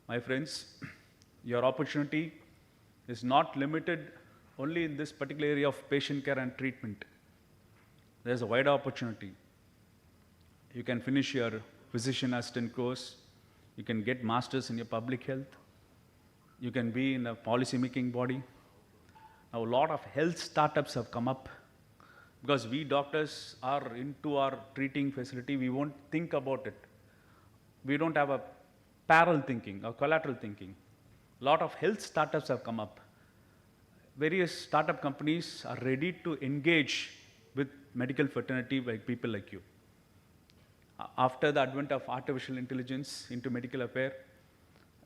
My friends, your opportunity is not limited only in this particular area of patient care and treatment. There's a wider opportunity. You can finish your physician assistant course. You can get masters in your public health. You can be in a policy making body. Now a lot of health startups have come up because we doctors are into our treating facility. We won't think about it. We don't have a parallel thinking or collateral thinking. A lot of health startups have come up. Various startup companies are ready to engage with medical fraternity by people like you. After the advent of artificial intelligence into medical affairs,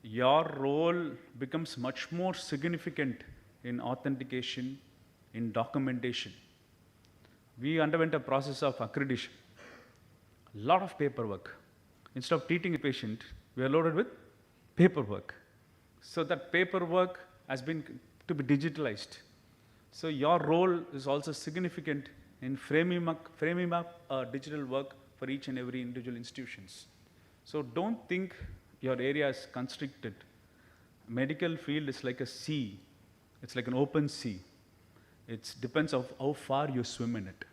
your role becomes much more significant in authentication, in documentation. We underwent a process of accreditation. A lot of paperwork. Instead of treating a patient, we are loaded with paperwork. So that paperwork has been to be digitalized. So your role is also significant in framing up digital work for each and every individual institutions. So don't think your area is constricted. Medical field is like a sea. It's like an open sea. It depends on how far you swim in it.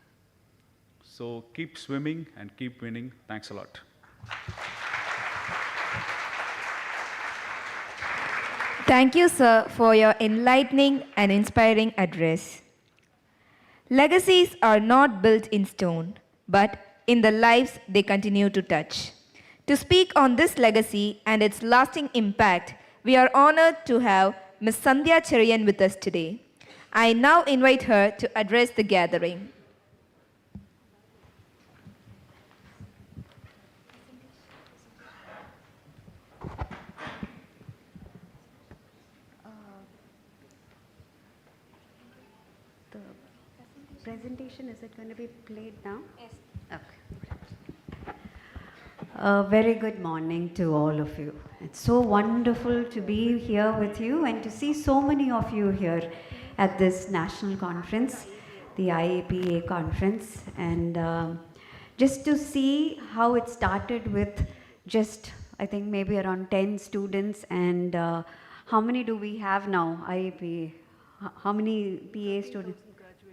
So keep swimming and keep winning. Thanks a lot. Thank you, sir, for your enlightening and inspiring address. Legacies are not built in stone, but in the lives they continue to touch. To speak on this legacy and its lasting impact, we are honored to have Ms. Sandhya Cheriyan with us today. I now invite her to address the gathering. The presentation, is it going to be played now? Yes. Okay. A very good morning to all of you. It's so wonderful to be here with you and to see so many of you here at this national conference, the IAPA conference, and just to see how it started with just, I think, maybe around 10 students, and how many do we have now, IAPA? How many PA students?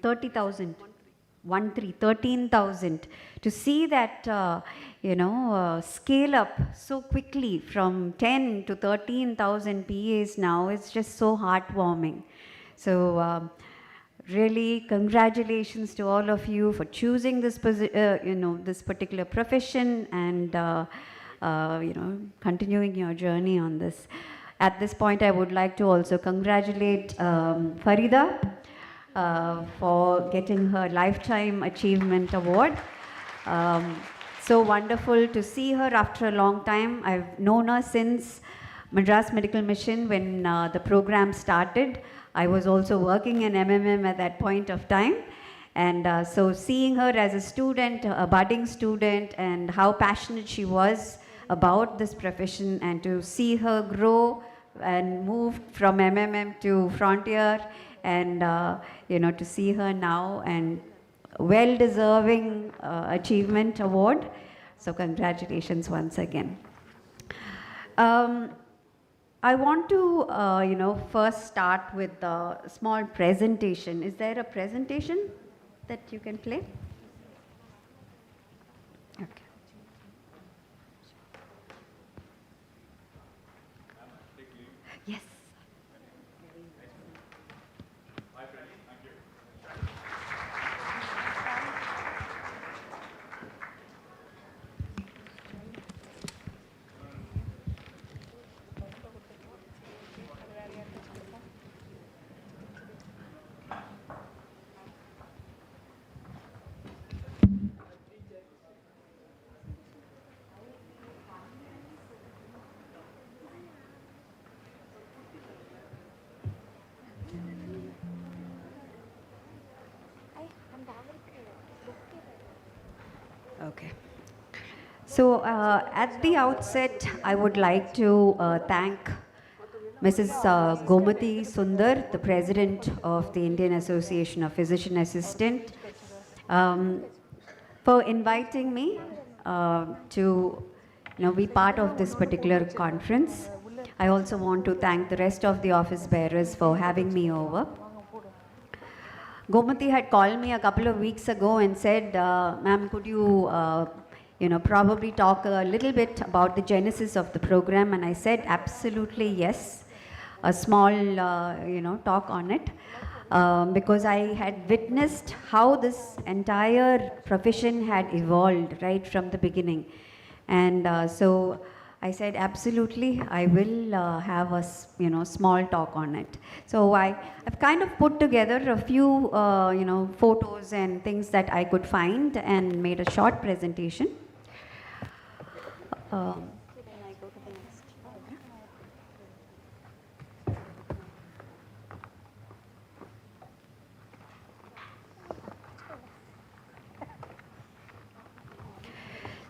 30,000. 13,000. To see that, scale up so quickly from 10 to 13,000 PAs now, it's just so heartwarming. So really, congratulations to all of you for choosing this, this particular profession and, continuing your journey on this. At this point, I would like to also congratulate Farida for getting her Lifetime Achievement Award. So wonderful to see her after a long time. I've known her since Madras Medical Mission when the program started. I was also working in MMM at that point of time. And so seeing her as a student, a budding student, and how passionate she was about this profession, and to see her grow and move from MMM to Frontier, and to see her now, and well-deserving achievement award. So congratulations once again. I want to first start with a small presentation. Is there a presentation that you can play? Okay. Yes. Okay. So at the outset, I would like to thank Mrs. Gomati Sundar, the President of the Indian Association of Physician Assistant, for inviting me to be part of this particular conference. I also want to thank the rest of the office bearers for having me over. Gomati had called me a couple of weeks ago and said, ma'am, could you, probably talk a little bit about the genesis of the program? And I said, absolutely yes, a small, talk on it, because I had witnessed how this entire profession had evolved right from the beginning. And so I said, absolutely, I will have a small talk on it. So I've kind of put together a few photos and things that I could find and made a short presentation.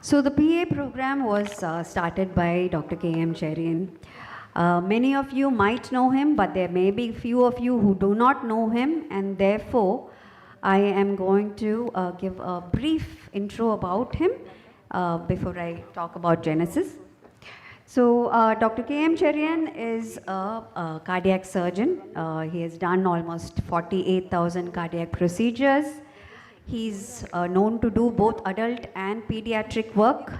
So the PA program was started by Dr. K.M. Cherian. Many of you might know him, but there may be few of you who do not know him, and therefore I am going to give a brief intro about him before I talk about Genesis. So Dr. K.M. Cherian is a cardiac surgeon. He has done almost 48,000 cardiac procedures. He's known to do both adult and pediatric work.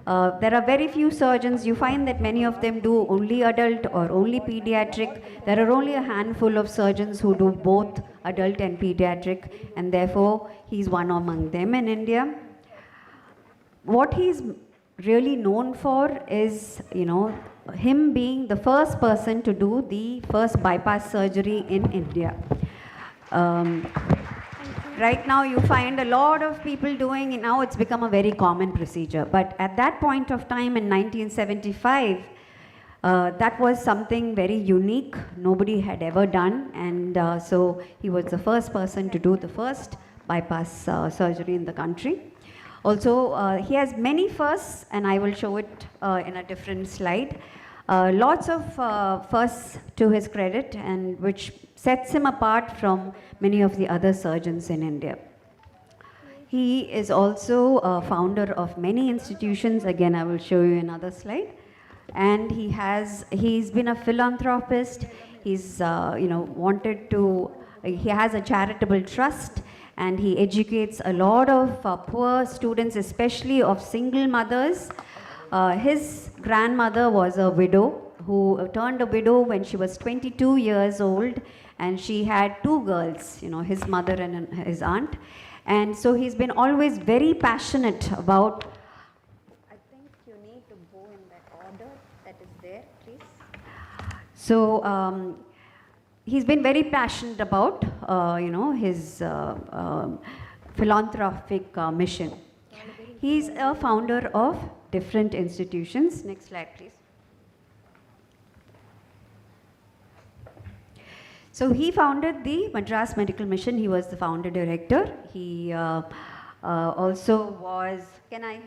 There are very few surgeons. You find that many of them do only adult or only pediatric. There are only a handful of surgeons who do both adult and pediatric, and therefore he's one among them in India. What he's really known for is, him being the first person to do the first bypass surgery in India. Right now you find a lot of people doing, now it's become a very common procedure. But at that point of time in 1975, that was something very unique. Nobody had ever done. And so he was the first person to do the first bypass surgery in the country. Also, he has many firsts, and I will show it in a different slide. Lots of firsts to his credit, and which sets him apart from many of the other surgeons in India. He is also a founder of many institutions. Again, I will show you another slide. And he's been a philanthropist. He's wanted to. He has a charitable trust, and he educates a lot of poor students, especially of single mothers. His grandmother was a widow who turned a widow when she was 22 years old, and she had two girls, his mother and his aunt. And so he's been always very passionate about. I think you need to go in that order that is there, please. So he's been very passionate about, his philanthropic mission. He's a founder of different institutions. Next slide, please. So he founded the Madras Medical Mission. He was the founder director. He also was. Can I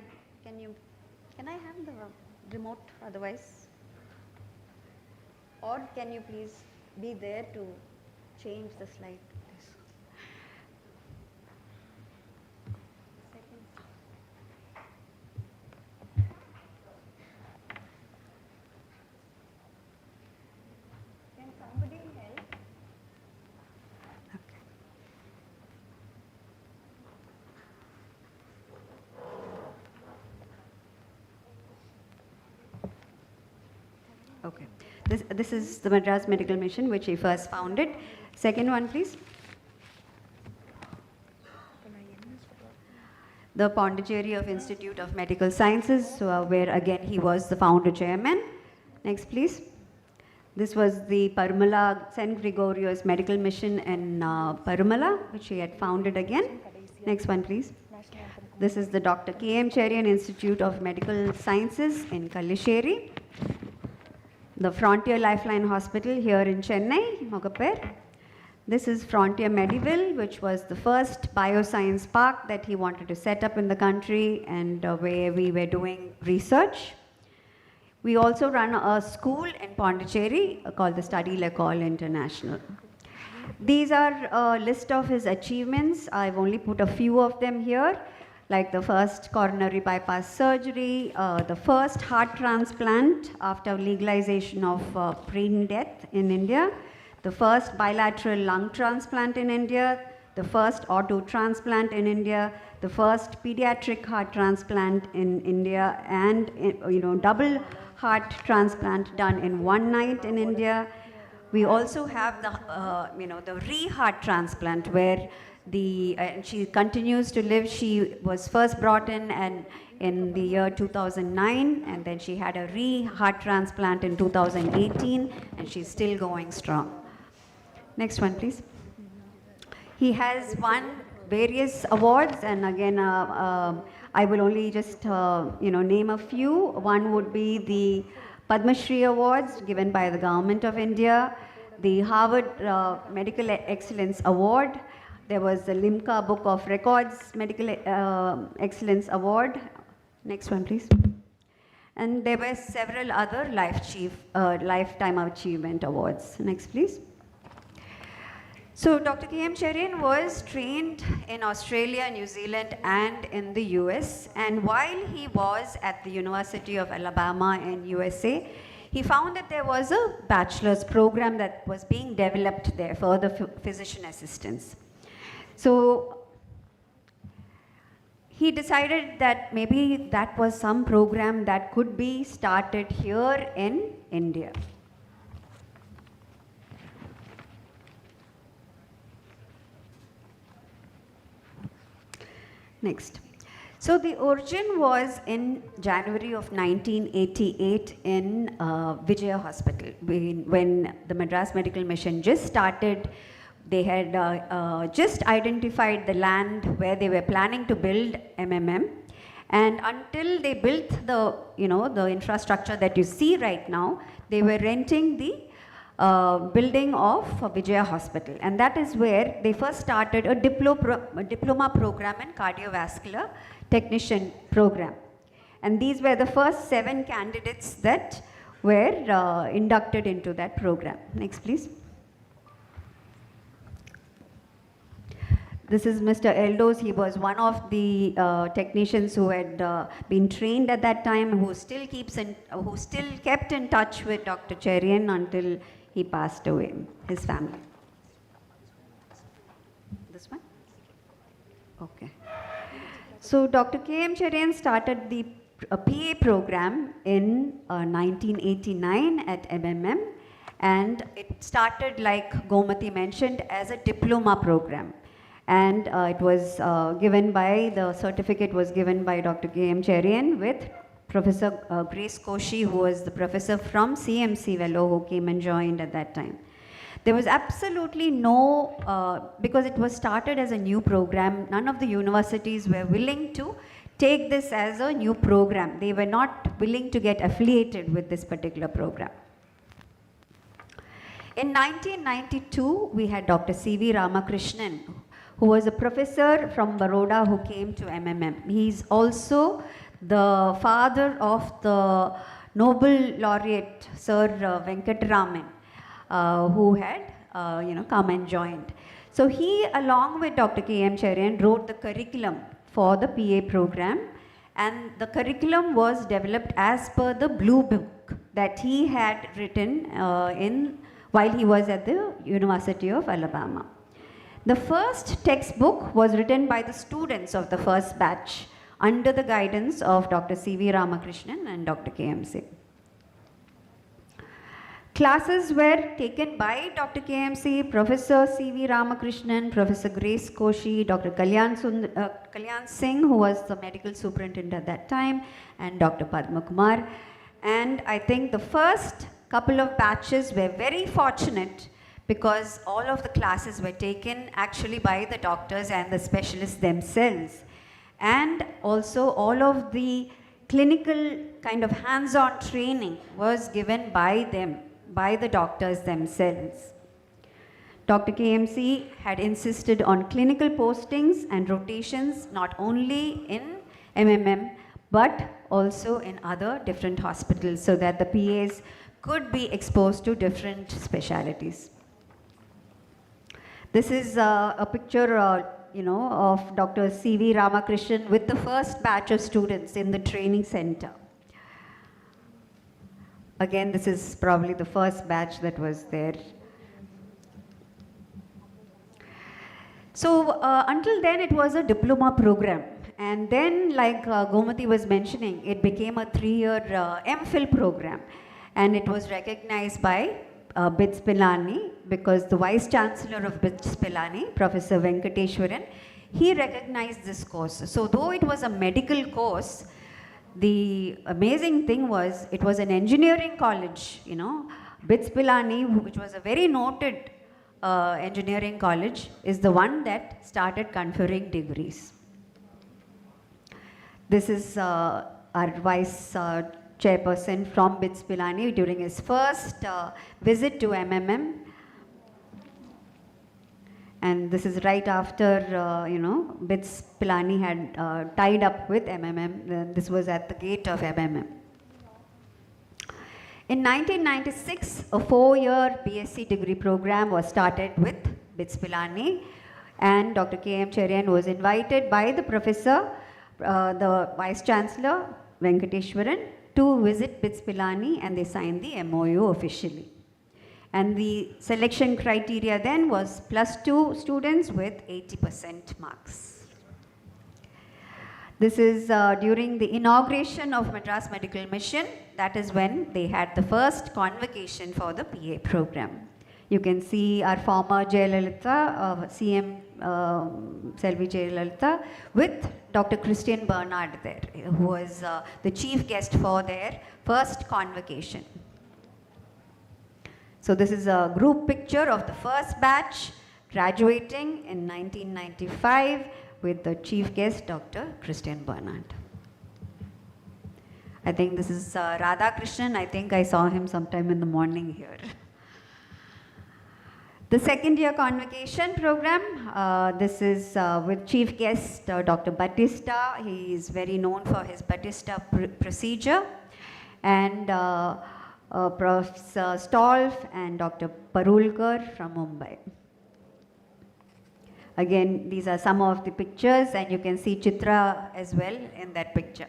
have the remote otherwise? Or can you please be there to change the slide? Can somebody help? Okay. This is the Madras Medical Mission, which he first founded. Second one, please. The Pondicherry of Institute of Medical Sciences, where again he was the founder chairman. Next, please. This was the Parumala St. Gregorios Medical Mission in Parumala, which he had founded again. Next one, please. This is the Dr. K.M. Cherian Institute of Medical Sciences in Kallisheri. The Frontier Lifeline Hospital here in Chennai, Mogaper. This is Frontier Mediville, which was the first bioscience park that he wanted to set up in the country, and where we were doing research. We also run a school in Pondicherry called the Study L'École International. These are a list of his achievements. I've only put a few of them here, like the first coronary bypass surgery, the first heart transplant after legalization of brain death in India, the first bilateral lung transplant in India, the first auto transplant in India, the first pediatric heart transplant in India, and double heart transplant done in one night in India. We also have the re-heart transplant, where she continues to live. She was first brought in the year 2009, and then she had a re-heart transplant in 2018, and she's still going strong. Next one, please. He has won various awards, and again, I will only just name a few. One would be the Padma Shri Awards given by the Government of India, the Harvard Medical Excellence Award. There was the Limca Book of Records Medical Excellence Award. Next one, please. And there were several other Lifetime Achievement Awards. Next, please. So Dr. K.M. Cherian was trained in Australia, New Zealand, and in the US. And while he was at the University of Alabama in USA, he found that there was a bachelor's program that was being developed there for the physician assistants. So he decided that maybe that was some program that could be started here in India. Next. So the origin was in January of 1988 in Vijaya Hospital. When the Madras Medical Mission just started, they had just identified the land where they were planning to build MMM. And until they built the infrastructure that you see right now, they were renting the building of Vijaya Hospital, and that is where they first started a diploma program in cardiovascular technician program. And these were the first 7 candidates that were inducted into that program. Next, please. This is Mr. Eldos. He was one of the technicians who had been trained at that time, who still kept in touch with Dr. Cherian until he passed away, his family. This one? Okay. So Dr. K.M. Cherian started the PA program in 1989 at MMM, and it started, like Gomati mentioned, as a diploma program. And it was given by, the certificate was given by Dr. K.M. Cherian with Professor Grace Koshi, who was the professor from CMC Velo, who came and joined at that time. There was absolutely no, because it was started as a new program, none of the universities were willing to take this as a new program. They were not willing to get affiliated with this particular program. In 1992, we had Dr. C.V. Ramakrishnan, who was a professor from Baroda who came to MMM. He's also the father of the Nobel laureate, Sir Venkataraman, who had come and joined. So he, along with Dr. K.M. Cherian, wrote the curriculum for the PA program, and the curriculum was developed as per the blue book that he had written while he was at the University of Alabama. The first textbook was written by the students of the first batch under the guidance of Dr. C.V. Ramakrishnan and Dr. K.M.C. Classes were taken by Dr. K.M.C., Professor C.V. Ramakrishnan, Professor Grace Koshi, Dr. Kalyan Singh, who was the medical superintendent at that time, and Dr. Padma Kumar. And I think the first couple of batches were very fortunate because all of the classes were taken actually by the doctors and the specialists themselves. And also all of the clinical kind of hands-on training was given by them, by the doctors themselves. Dr. KMC had insisted on clinical postings and rotations not only in MMM but also in other different hospitals so that the PAs could be exposed to different specialities. This is a picture of Dr. C.V. Ramakrishnan with the first batch of students in the training center. Again, this is probably the first batch that was there. So until then it was a diploma program, and then like Gomati was mentioning, it became a 3-year MPhil program, and it was recognized by BITS Pilani because the Vice Chancellor of BITS Pilani, Professor Venkateshwaran, he recognized this course. So though it was a medical course, the amazing thing was it was an engineering college, BITS Pilani, which was a very noted engineering college, is the one that started conferring degrees. This is our Vice Chairperson from BITS Pilani during his first visit to MMM. And this is right after, BITS Pilani had tied up with MMM. This was at the gate of MMM. In 1996, a 4-year BSc degree program was started with BITS Pilani, and Dr. K.M. Cherian was invited by the professor, the Vice Chancellor, Venkateshwaran, to visit BITS Pilani, and they signed the MOU officially. And the selection criteria then was +2 students with 80% marks. This is during the inauguration of Madras Medical Mission. That is when they had the first convocation for the PA program. You can see our former Jayalalitha, CM Selvi Jayalalitha, with Dr. Christian Bernard there, who was the chief guest for their first convocation. So this is a group picture of the first batch graduating in 1995 with the chief guest, Dr. Christian Bernard. I think this is Radha Krishnan. I think I saw him sometime in the morning here. The second year convocation program, this is with chief guest Dr. Batista. He is very known for his Batista procedure, and Professor Stolf and Dr. Parulkar from Mumbai. Again, these are some of the pictures, and you can see Chitra as well in that picture.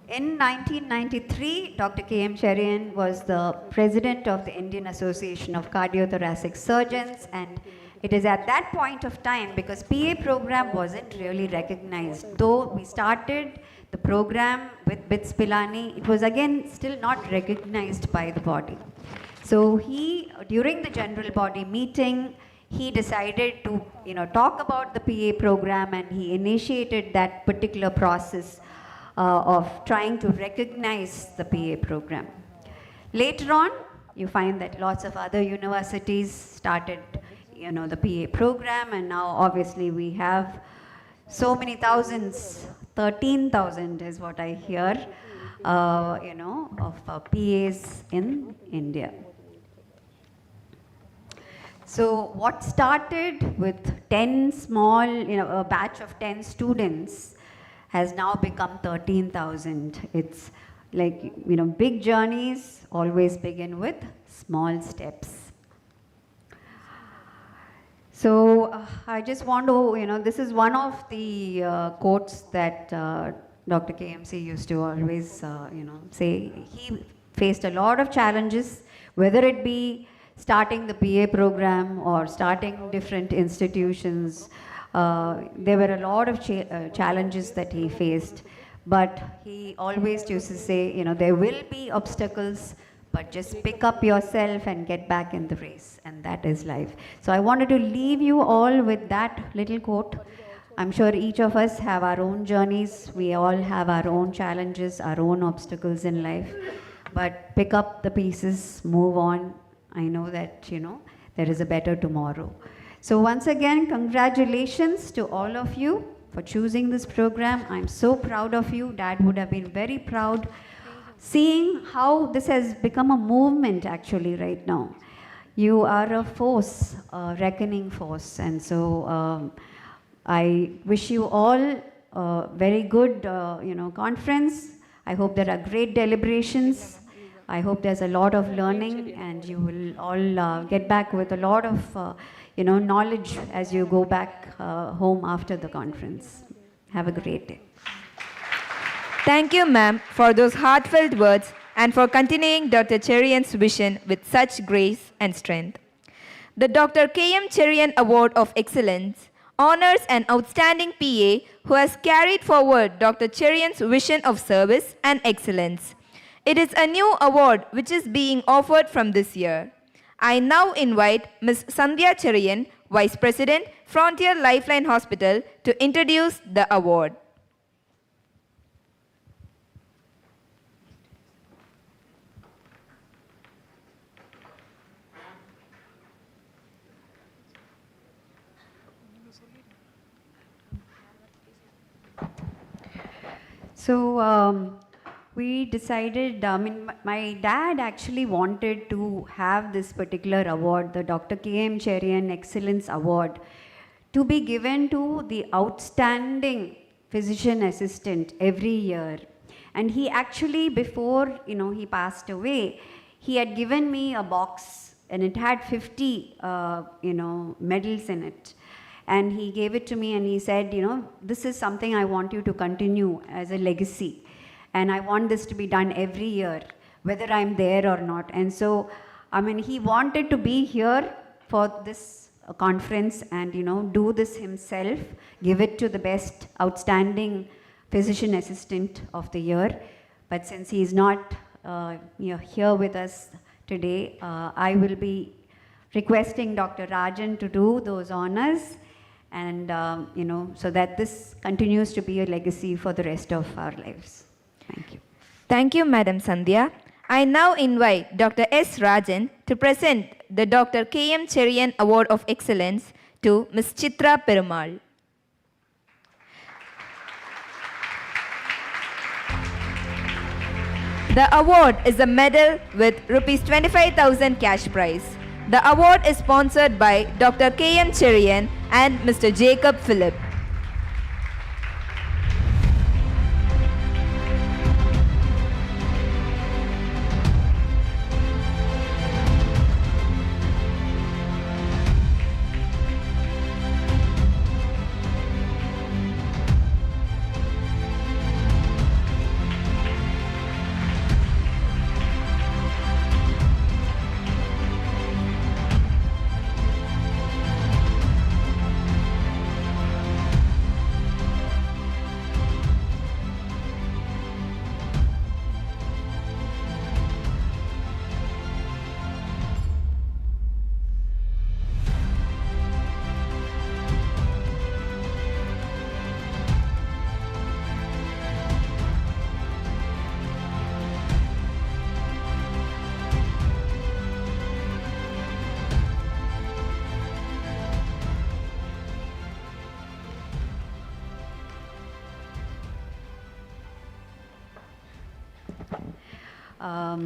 In 1993, Dr. K.M. Cherian was the president of the Indian Association of Cardiothoracic Surgeons, and it is at that point of time, because PA program wasn't really recognized. Though we started the program with BITS Pilani, it was again still not recognized by the body. So he, during the general body meeting, he decided to talk about the PA program, and he initiated that particular process of trying to recognize the PA program. Later on, you find that lots of other universities started, the PA program, and now obviously we have so many thousands, 13,000 is what I hear, of PAs in India. So what started with 10 small, a batch of 10 students has now become 13,000. It's like, big journeys always begin with small steps. So I just want to, this is one of the quotes that Dr. KMC used to always, say. He faced a lot of challenges, whether it be starting the PA program or starting different institutions. There were a lot of challenges that he faced, but he always used to say, there will be obstacles, but just pick up yourself and get back in the race, and that is life. So I wanted to leave you all with that little quote. I'm sure each of us have our own journeys. We all have our own challenges, our own obstacles in life, but pick up the pieces, move on. I know that, there is a better tomorrow. So once again, congratulations to all of you for choosing this program. I'm so proud of you. Dad would have been very proud seeing how this has become a movement actually right now. You are a force, a reckoning force. And so I wish you all a very good, conference. I hope there are great deliberations. I hope there's a lot of learning, and you will all get back with a lot of knowledge as you go back home after the conference. Have a great day. Thank you, ma'am, for those heartfelt words and for continuing Dr. Cherian's vision with such grace and strength. The Dr. K.M. Cherian Award of Excellence honors an outstanding PA who has carried forward Dr. Cherian's vision of service and excellence. It is a new award which is being offered from this year. I now invite Ms. Sandhya Cherian, Vice President, Frontier Lifeline Hospital, to introduce the award. So we decided, my dad actually wanted to have this particular award, the Dr. K.M. Cherian Excellence Award, to be given to the outstanding physician assistant every year. And he actually, before he passed away, he had given me a box, and it had 50 medals in it. And he gave it to me, and he said, this is something I want you to continue as a legacy. And I want this to be done every year, whether I'm there or not. And so, he wanted to be here for this conference and, do this himself, give it to the best outstanding physician assistant of the year. But since he's not here with us today, I will be requesting Dr. Rajan to do those honors, and so that this continues to be a legacy for the rest of our lives. Thank you. Thank you, Madam Sandhya. I now invite Dr. S. Rajan to present the Dr. K.M. Cherian Award of Excellence to Ms. Chitra Perumal. The award is a medal with Rs 25,000 cash prize. The award is sponsored by Dr. K.M. Cherian and Mr. Jacob Philip.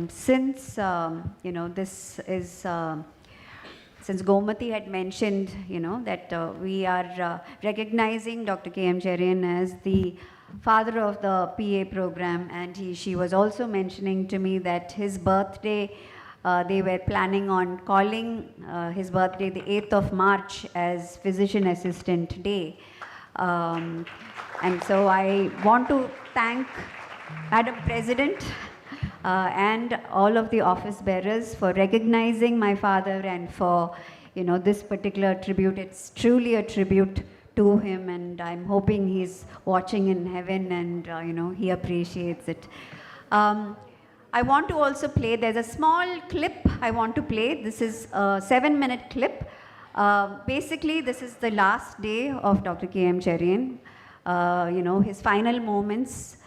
Since this is since Gomati had mentioned that we are recognizing Dr. K.M. Cherian as the father of the PA program, and she was also mentioning to me that his birthday, they were planning on calling his birthday the 8th of March as Physician Assistant Day. And so I want to thank Madam President and all of the office bearers for recognizing my father and for this particular tribute. It's truly a tribute to him, and I'm hoping he's watching in heaven and he appreciates it. I want to also play, there's a small clip I want to play. This is a 7-minute clip. Basically, this is the last day of Dr. K.M. Cherian, his final moments.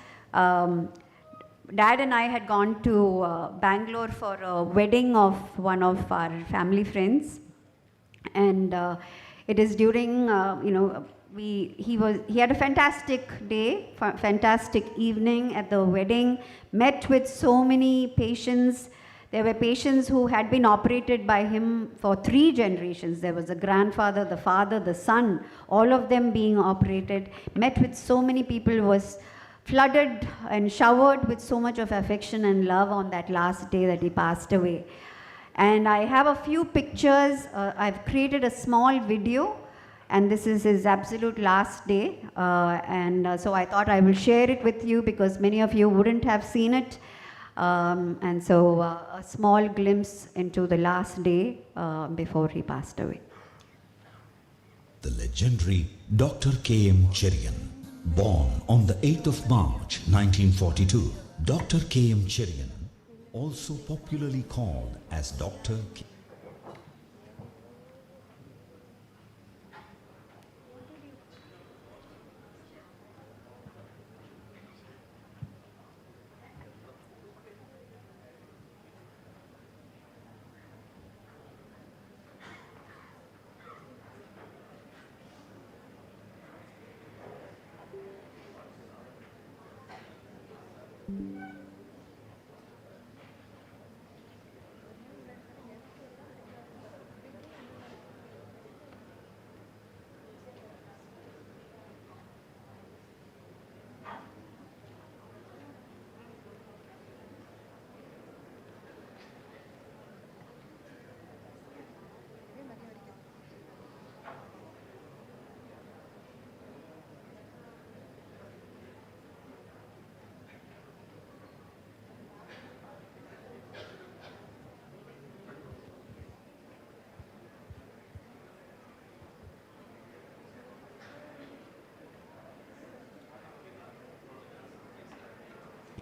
Dad and I had gone to Bangalore for a wedding of one of our family friends, and it is during he had a fantastic day, fantastic evening at the wedding. Met with so many patients. There were patients who had been operated by him for 3 generations. There was a grandfather, the father, the son, all of them being operated. Met with so many people, was flooded and showered with so much of affection and love on that last day that he passed away. And I have a few pictures. I've created a small video, and this is his absolute last day. So I thought I will share it with you because many of you wouldn't have seen it. And so a small glimpse into the last day before he passed away. The legendary Dr. K.M. Cherian. Born on the 8th of March 1942, Dr. K.M. Cherian, also popularly called as Dr. K.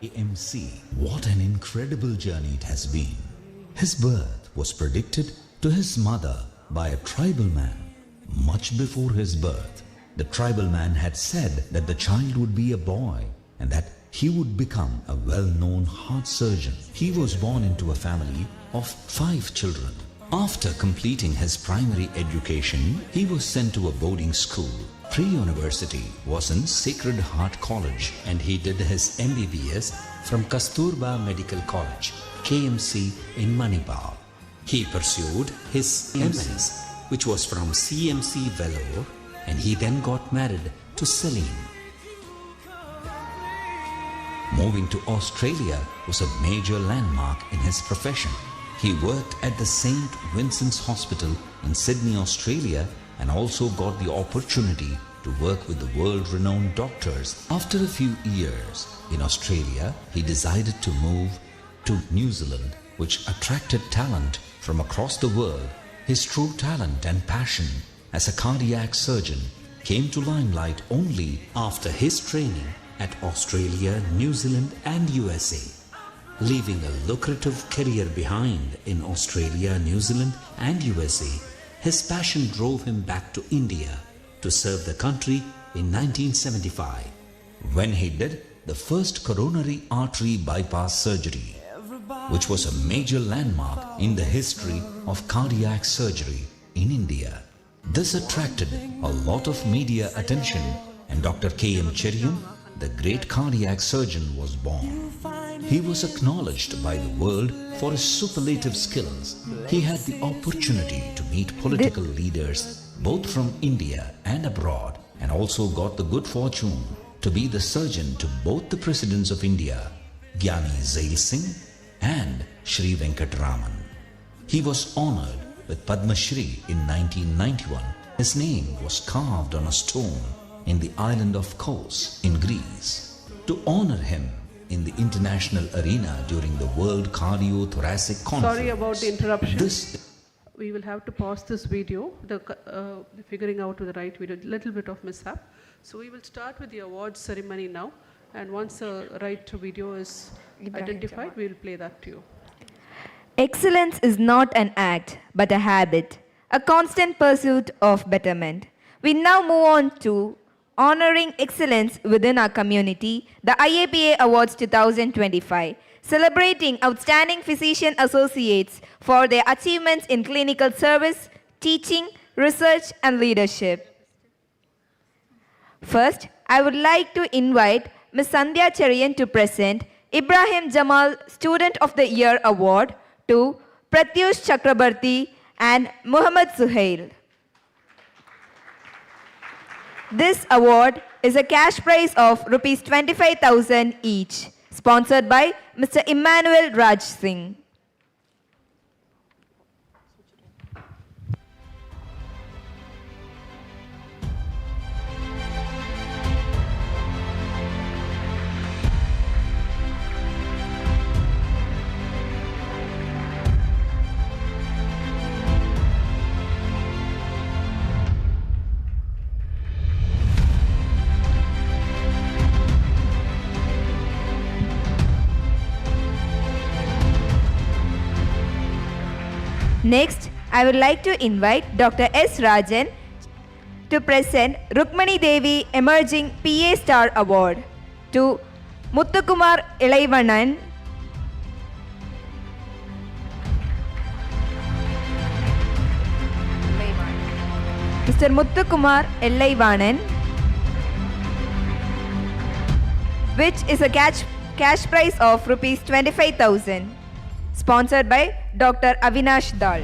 AMC. What an incredible journey it has been. His birth was predicted to his mother by a tribal man. Much before his birth, the tribal man had said that the child would be a boy and that he would become a well-known heart surgeon. He was born into a family of 5 children. After completing his primary education, he was sent to a boarding school. pre-university was in Sacred Heart College, and he did his MBBS from Kasturba Medical College, KMC in Manipal. He pursued his MS, which was from CMC Vellore, and he then got married to Celine. Moving to Australia was a major landmark in his profession. He worked at the St. Vincent's Hospital in Sydney, Australia, and also got the opportunity to work with the world-renowned doctors. After a few years in Australia, he decided to move to New Zealand, which attracted talent from across the world. His true talent and passion as a cardiac surgeon came to limelight only after his training at Australia, New Zealand and USA. Leaving a lucrative career behind in Australia, New Zealand and USA, his passion drove him back to India to serve the country in 1975, when he did the first coronary artery bypass surgery, which was a major landmark in the history of cardiac surgery in India. This attracted a lot of media attention, and Dr. K.M. Cherium, the great cardiac surgeon, was born. He was acknowledged by the world for his superlative skills. He had the opportunity to meet political leaders both from India and abroad, and also got the good fortune to be the surgeon to both the presidents of India, Gyani Zail Singh and Sri Venkataraman. He was honored with Padma Shri in 1991. His name was carved on a stone in the island of Kos in Greece. To honor him in the international arena during the World Cardiothoracic Conference. Sorry about the interruption. We will have to pause this video, the figuring out to the right video, little bit of mishap. So we will start with the awards ceremony now, and once the right video is identified, we will play that to you. Excellence is not an act, but a habit, a constant pursuit of betterment. We now move on to honoring excellence within our community, the IAPA Awards 2025, celebrating outstanding physician associates for their achievements in clinical service, teaching, research, and leadership. First, I would like to invite Ms. Sandhya Cherian to present Ibrahim Jamal Student of the Year Award to Pratyush Chakrabarti and Muhammad Suhail. This award is a cash prize of Rs 25,000 each, sponsored by Mr. Emmanuel Raj Singh. Next, I would like to invite Dr. S. Rajan to present Rukmani Devi Emerging PA Star Award to Muthukumar Ilaivanan, Mr. Muthukumar Illaivanan, which is a cash prize of Rs 25,000. Sponsored by Dr. Avinash Dal.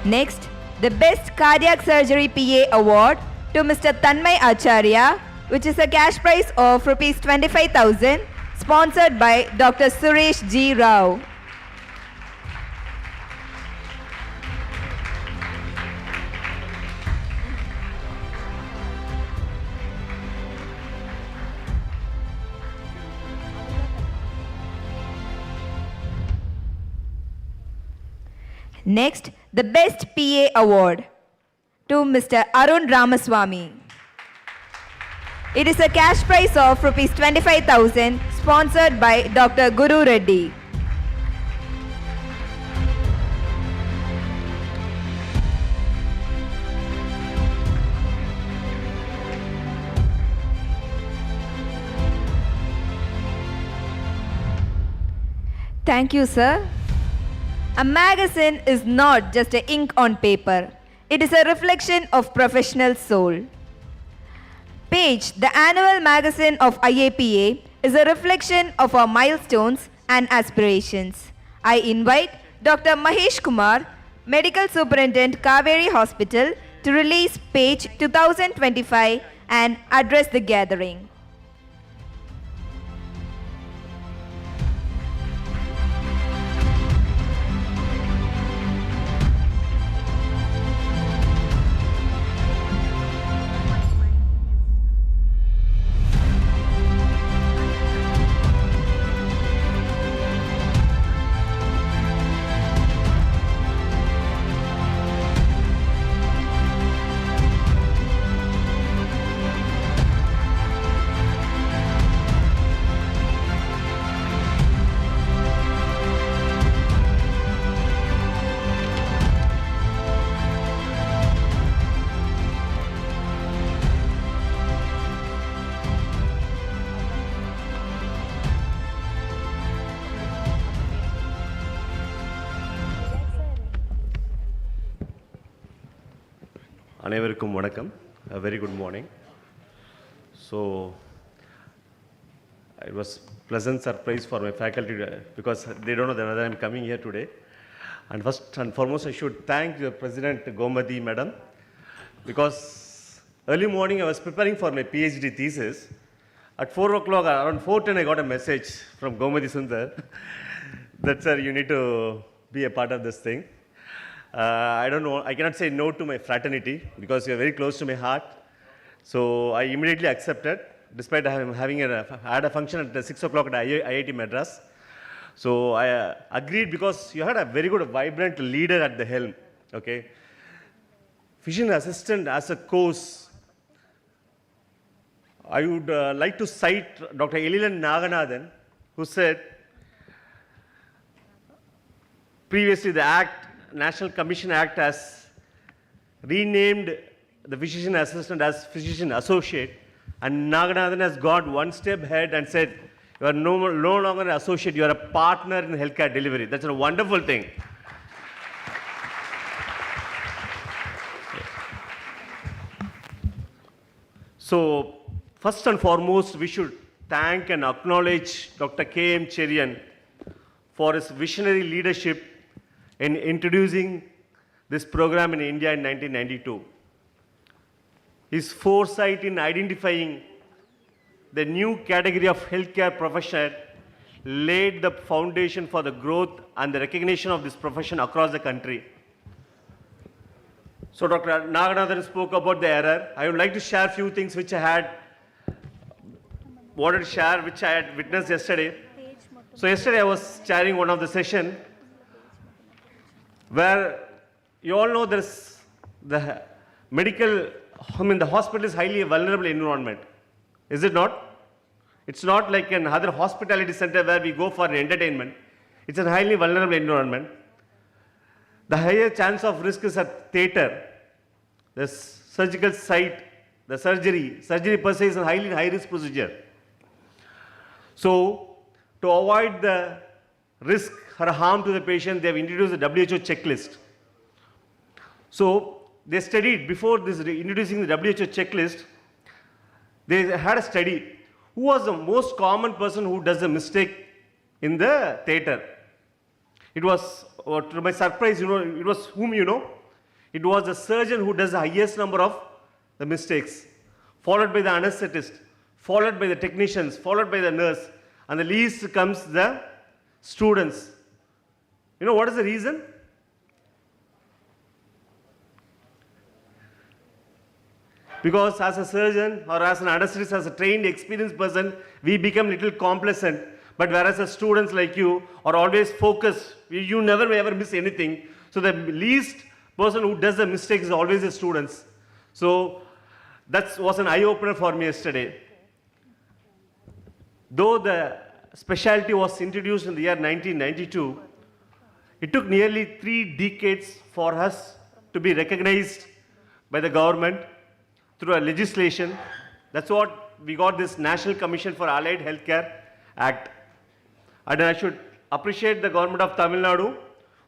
Next, the Best Cardiac Surgery PA Award to Mr. Tanmay Acharya, which is a cash prize of Rs 25,000, sponsored by Dr. Suresh G. Rao. Next, the Best PA Award to Mr. Arun Ramaswamy. It is a cash prize of rupees 25,000 sponsored by Dr. Guru Reddy. Thank you, sir. A magazine is not just a ink on paper. It is a reflection of professional soul. Page, the annual magazine of IAPA, is a reflection of our milestones and aspirations. I invite Dr. Mahesh Kumar, Medical Superintendent, Kaveri Hospital, to release Page 2025 and address the gathering. அனைவருக்கும் வணக்கம். A very good morning. So it was pleasant surprise for my faculty because they don't know that I'm coming here today. And first and foremost, I should thank the President Gomati Madam, because early morning I was preparing for my PhD thesis. At 4 o'clock, around 4:10, I got a message from Gomati Sundar that, sir, you need to be a part of this thing. I don't know, I cannot say no to my fraternity because you are very close to my heart. So I immediately accepted, despite having had a function at 6 o'clock at IIT Madras. So I agreed because you had a very good, vibrant leader at the helm. Okay, physician assistant as a course. I would like to cite Dr. Elilan Naganathan, who said, previously the National Commission Act has renamed the physician assistant as physician associate, and Naganathan has gone one step ahead and said, you are no longer an associate, you are a partner in healthcare delivery. That's a wonderful thing. So, first and foremost, we should thank and acknowledge Dr. K.M. Cherian for his visionary leadership in introducing this program in India in 1992. His foresight in identifying the new category of healthcare profession laid the foundation for the growth and the recognition of this profession across the country. So Dr. Naganathan spoke about the error. I would like to share a few things which I had wanted to share, which I had witnessed yesterday. So yesterday I was chairing one of the session where you all know there's the the hospital is highly vulnerable environment. Is it not? It's not like another hospitality center where we go for entertainment. It's a highly vulnerable environment. The higher chance of risk is at theater. The surgical site, the surgery per se is a highly high risk procedure. So to avoid the risk or harm to the patient, they have introduced the WHO checklist. So they studied, before this introducing the WHO checklist, they had a study. Who was the most common person who does a mistake in the theater? It was, to my surprise, it was whom you know? It was the surgeon who does the highest number of the mistakes, followed by the anesthetist, followed by the technicians, followed by the nurse, and the least comes the students. You know what is the reason? Because as a surgeon or as an anesthetist, as a trained, experienced person, we become little complacent. But whereas the students like you are always focused, you never ever miss anything. So the least person who does the mistakes is always the students. So That was an eye-opener for me yesterday. Though the specialty was introduced in the year 1992, it took nearly 3 decades for us to be recognized by the government through a legislation. That's what we got this National Commission for Allied Healthcare Act. And I should appreciate the government of Tamil Nadu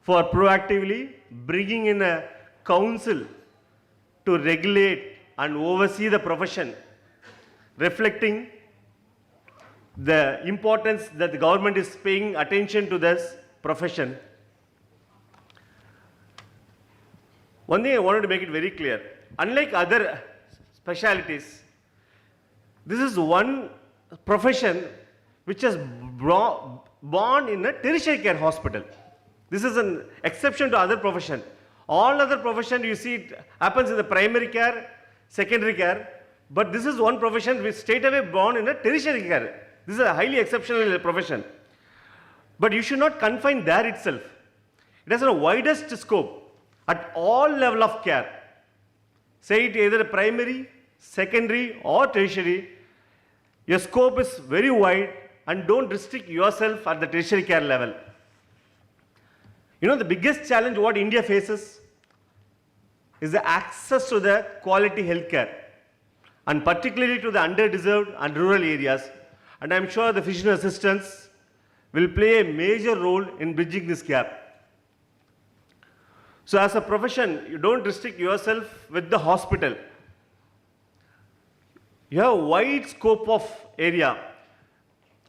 for proactively bringing in a council to regulate and oversee the profession, reflecting the importance that the government is paying attention to this profession. One thing I wanted to make it very clear, unlike other specialties, this is one profession which is born in a tertiary care hospital. This is an exception to other profession. All other profession you see it happens in the primary care, secondary care, but this is one profession which straight away born in a tertiary care. This is a highly exceptional profession. But you should not confine there itself. It has a widest scope at all level of care. Say it either primary, secondary or tertiary, your scope is very wide and don't restrict yourself at the tertiary care level. You know, the biggest challenge what India faces is the access to the quality healthcare, and particularly to the underdeserved and rural areas. And I'm sure the physician assistants will play a major role in bridging this gap. So as a profession, you don't restrict yourself with the hospital. You have a wide scope of area.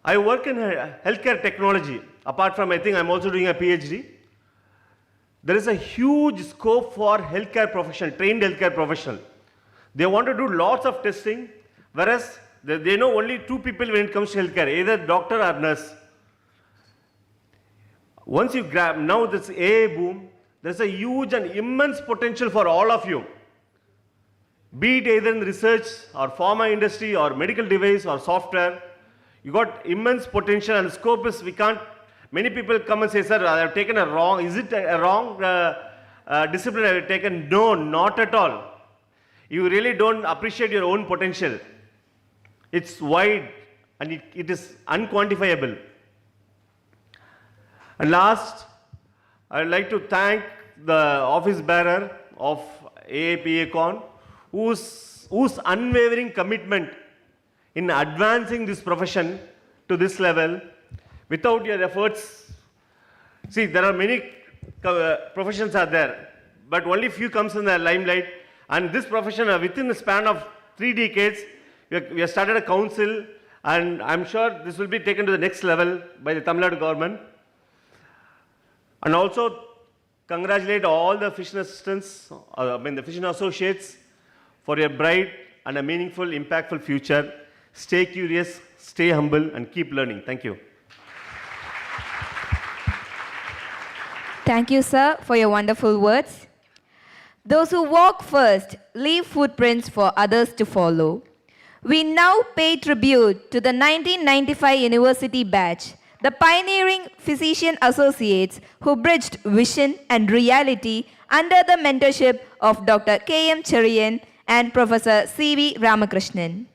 I work in healthcare technology. Apart from, I think I'm also doing a PhD. There is a huge scope for healthcare profession, trained healthcare professional. They want to do lots of testing, whereas they know only 2 people when it comes to healthcare, either doctor or nurse. Once you grab, now this AI boom, there's a huge and immense potential for all of you. Be it either in research or pharma industry or medical device or software, you got immense potential, and the scope is, we can't, many people come and say, sir, I have taken a wrong, is it a wrong discipline I have taken? No, not at all. You really don't appreciate your own potential. It's wide and it is unquantifiable. And last, I'd like to thank the office bearer of Iapacon, whose unwavering commitment in advancing this profession to this level. Without your efforts, see, there are many professions are there, but only few comes in the limelight. And this profession, within the span of 3 decades, we have started a council, and I'm sure this will be taken to the next level by the Tamil Nadu government. And also congratulate all the physician assistants, the physician associates, for your bright and a meaningful, impactful future. Stay curious, stay humble, and keep learning. Thank you. Thank you, sir, for your wonderful words. Those who walk first leave footprints for others to follow. We now pay tribute to the 1995 university batch, the pioneering physician associates who bridged vision and reality under the mentorship of Dr. K.M. Cherian and Professor C.V. Ramakrishnan.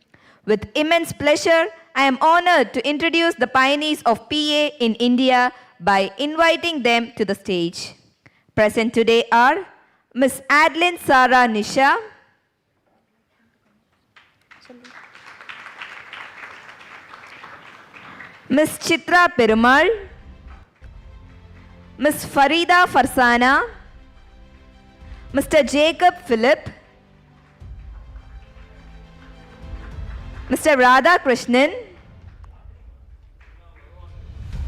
With immense pleasure, I am honored to introduce the pioneers of PA in India by inviting them to the stage. Present today are Ms. Adeline Sarah Nisha, Ms. Chitra Perumal, Ms. Farida Farsana, Mr. Jacob Philip, Mr. Radha Krishnan,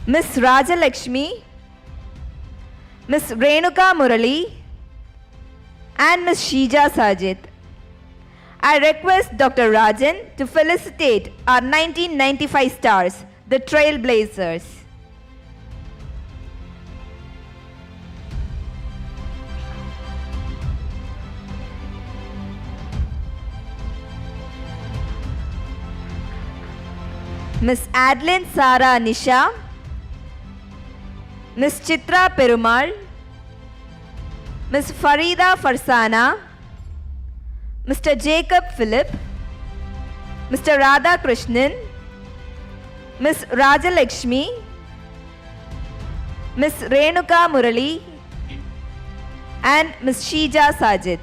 Ms. Rajalakshmi, Ms. Renuka Murali, and Ms. Sheeja Sajid. I request Dr. Rajan to felicitate our 1995 stars, the Trailblazers. Ms. Adeline Sara Nisha, Ms. Chitra Perumal, Ms. Farida Farsana, Mr. Jacob Philip, Mr. Radha Krishnan, Ms. Rajalakshmi, Ms. Renuka Murali, and Ms. Sheeja Sajid.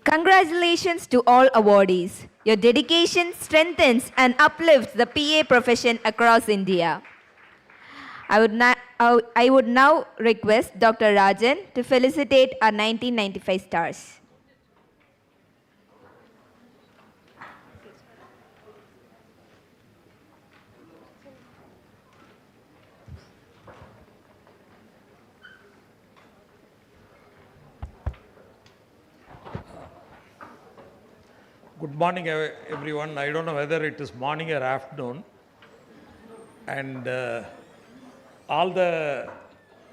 Congratulations to all awardees. Your dedication strengthens and uplifts the PA profession across India. I would now request Dr. Rajan to felicitate our 1995 stars. Good morning, everyone. I don't know whether it is morning or afternoon. And all the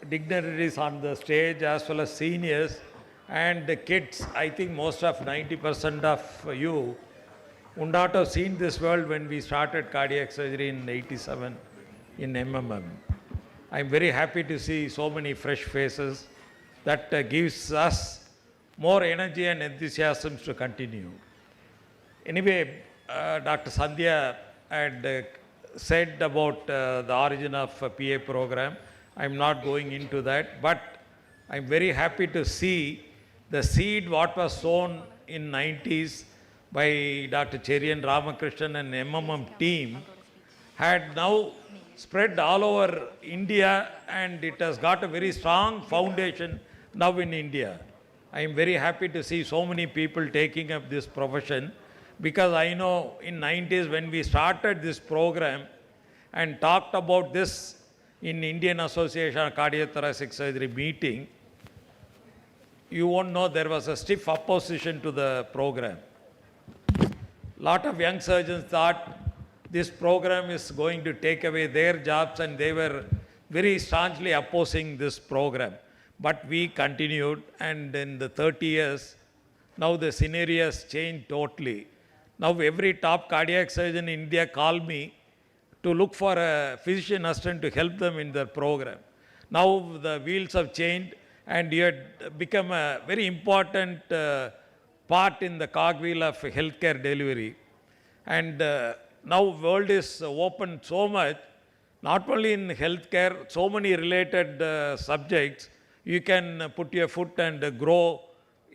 dignitaries on the stage, as well as seniors and the kids, I think most of 90% of you would not have seen this world when we started cardiac surgery in 87 in MMM. I'm very happy to see so many fresh faces. That gives us more energy and enthusiasm to continue. Anyway, Dr. Sandhya had said about the origin of PA program. I'm not going into that, but I'm very happy to see the seed what was sown in 90s by Dr. Cherian Ramakrishnan and MMM team had now spread all over India, and it has got a very strong foundation now in India. I am very happy to see so many people taking up this profession, because I know in 90s when we started this program and talked about this in Indian Association of Cardiothoracic Surgery meeting, you won't know there was a stiff opposition to the program. Lot of young surgeons thought this program is going to take away their jobs, and they were very staunchly opposing this program. But we continued, and in the 30 years, now the scenario has changed totally. Now every top cardiac surgeon in India call me to look for a physician assistant to help them in their program. Now the wheels have changed, and you had become a very important part in the cogwheel of healthcare delivery. And now world is open so much, not only in healthcare, so many related subjects, you can put your foot and grow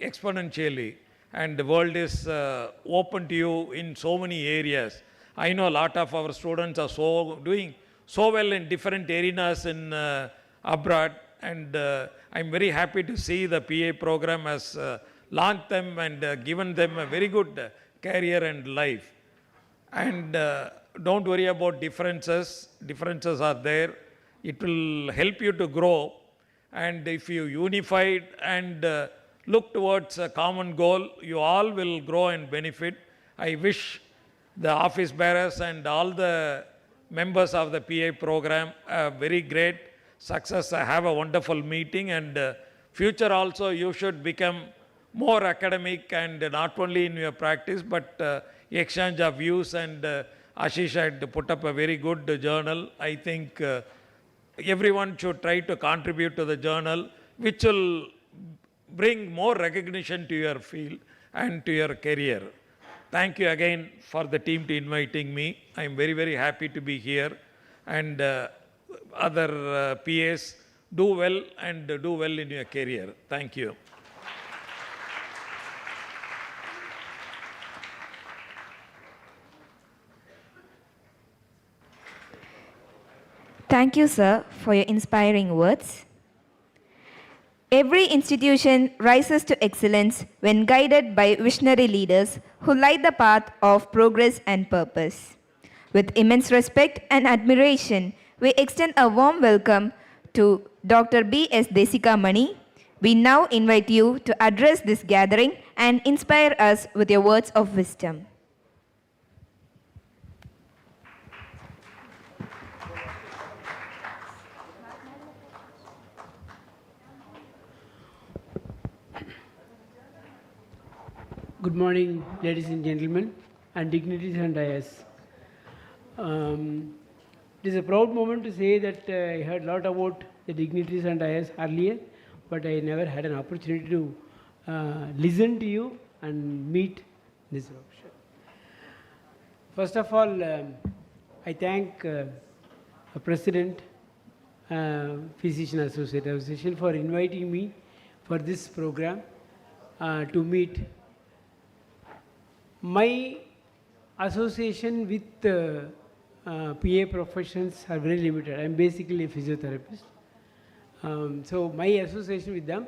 exponentially. And the world is open to you in so many areas. I know a lot of our students are doing so well in different arenas in abroad. and I'm very happy to see the PA program has launched them and given them a very good career and life. And don't worry about differences. Differences are there. It will help you to grow. And if you unify and look towards a common goal, you all will grow and benefit. I wish the office bearers and all the members of the PA program a very great success. Have a wonderful meeting, and future also you should become more academic, and not only in your practice but exchange of views. And Ashish had put up a very good journal. I think everyone should try to contribute to the journal, which will bring more recognition to your field and to your career. Thank you again for the team to inviting me. I am very, very happy to be here. And other PAs, do well and do well in your career. Thank you. Thank you, sir, for your inspiring words. Every institution rises to excellence when guided by visionary leaders who light the path of progress and purpose. With immense respect and admiration, we extend a warm welcome to Dr. B.S. Desika Mani. We now invite you to address this gathering and inspire us with your words of wisdom. Good morning, ladies and gentlemen, and dignitaries and dais. It is a proud moment to say that I heard a lot about the dignitaries and dais earlier, but I never had an opportunity to listen to you and meet this option. First of all, I thank President, Physician Association for inviting me for this program to meet. My association with PA professions are very limited. I am basically a physiotherapist. So my association with them.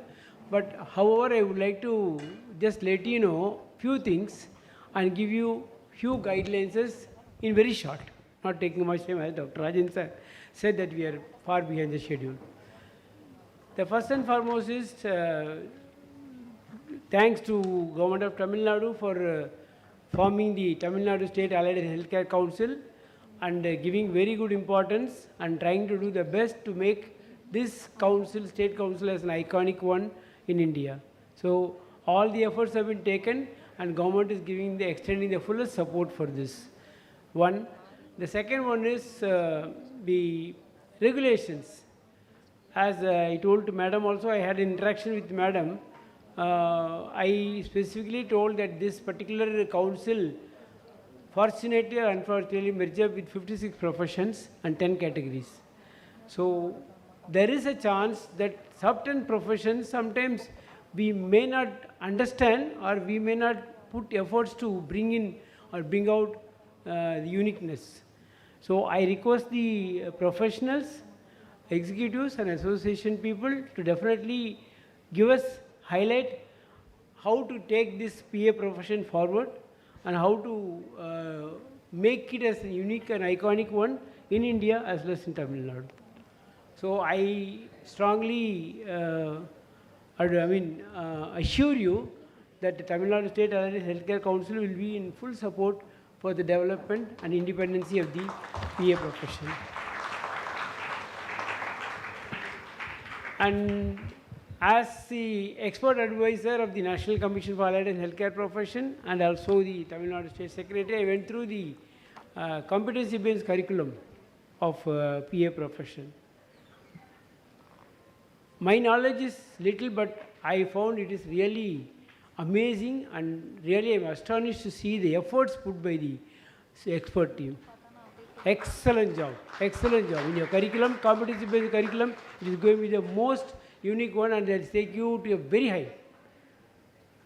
But however, I would like to just let you know few things and give you few guidelines in very short. Not taking much time, as Dr. Rajan sir said that we are far behind the schedule. The first and foremost is thanks to Government of Tamil Nadu for forming the Tamil Nadu State Allied Healthcare Council and giving very good importance and trying to do the best to make this council, state council, as an iconic one in India. So all the efforts have been taken and government is extending the fullest support for this. One. The second one is the regulations. As I told to Madam also, I had interaction with Madam. I specifically told that this particular council, fortunately or unfortunately, merged up with 56 professions and 10 categories. So there is a chance that certain professions sometimes we may not understand or we may not put efforts to bring in or bring out the uniqueness. So I request the professionals, executives and association people to definitely give us highlight how to take this PA profession forward and how to make it as a unique and iconic one in India as well as in Tamil Nadu. So I strongly assure you that the Tamil Nadu State Allied Healthcare Council will be in full support for the development and independency of the PA profession. And as the expert advisor of the National Commission for Allied and Healthcare Profession and also the Tamil Nadu State Secretary, I went through the competency-based curriculum of PA profession. My knowledge is little, but I found it is really amazing and really I am astonished to see the efforts put by the expert team. Excellent job, excellent job. In your curriculum, competency-based curriculum, it is going to be the most unique one and it will take you to a very high.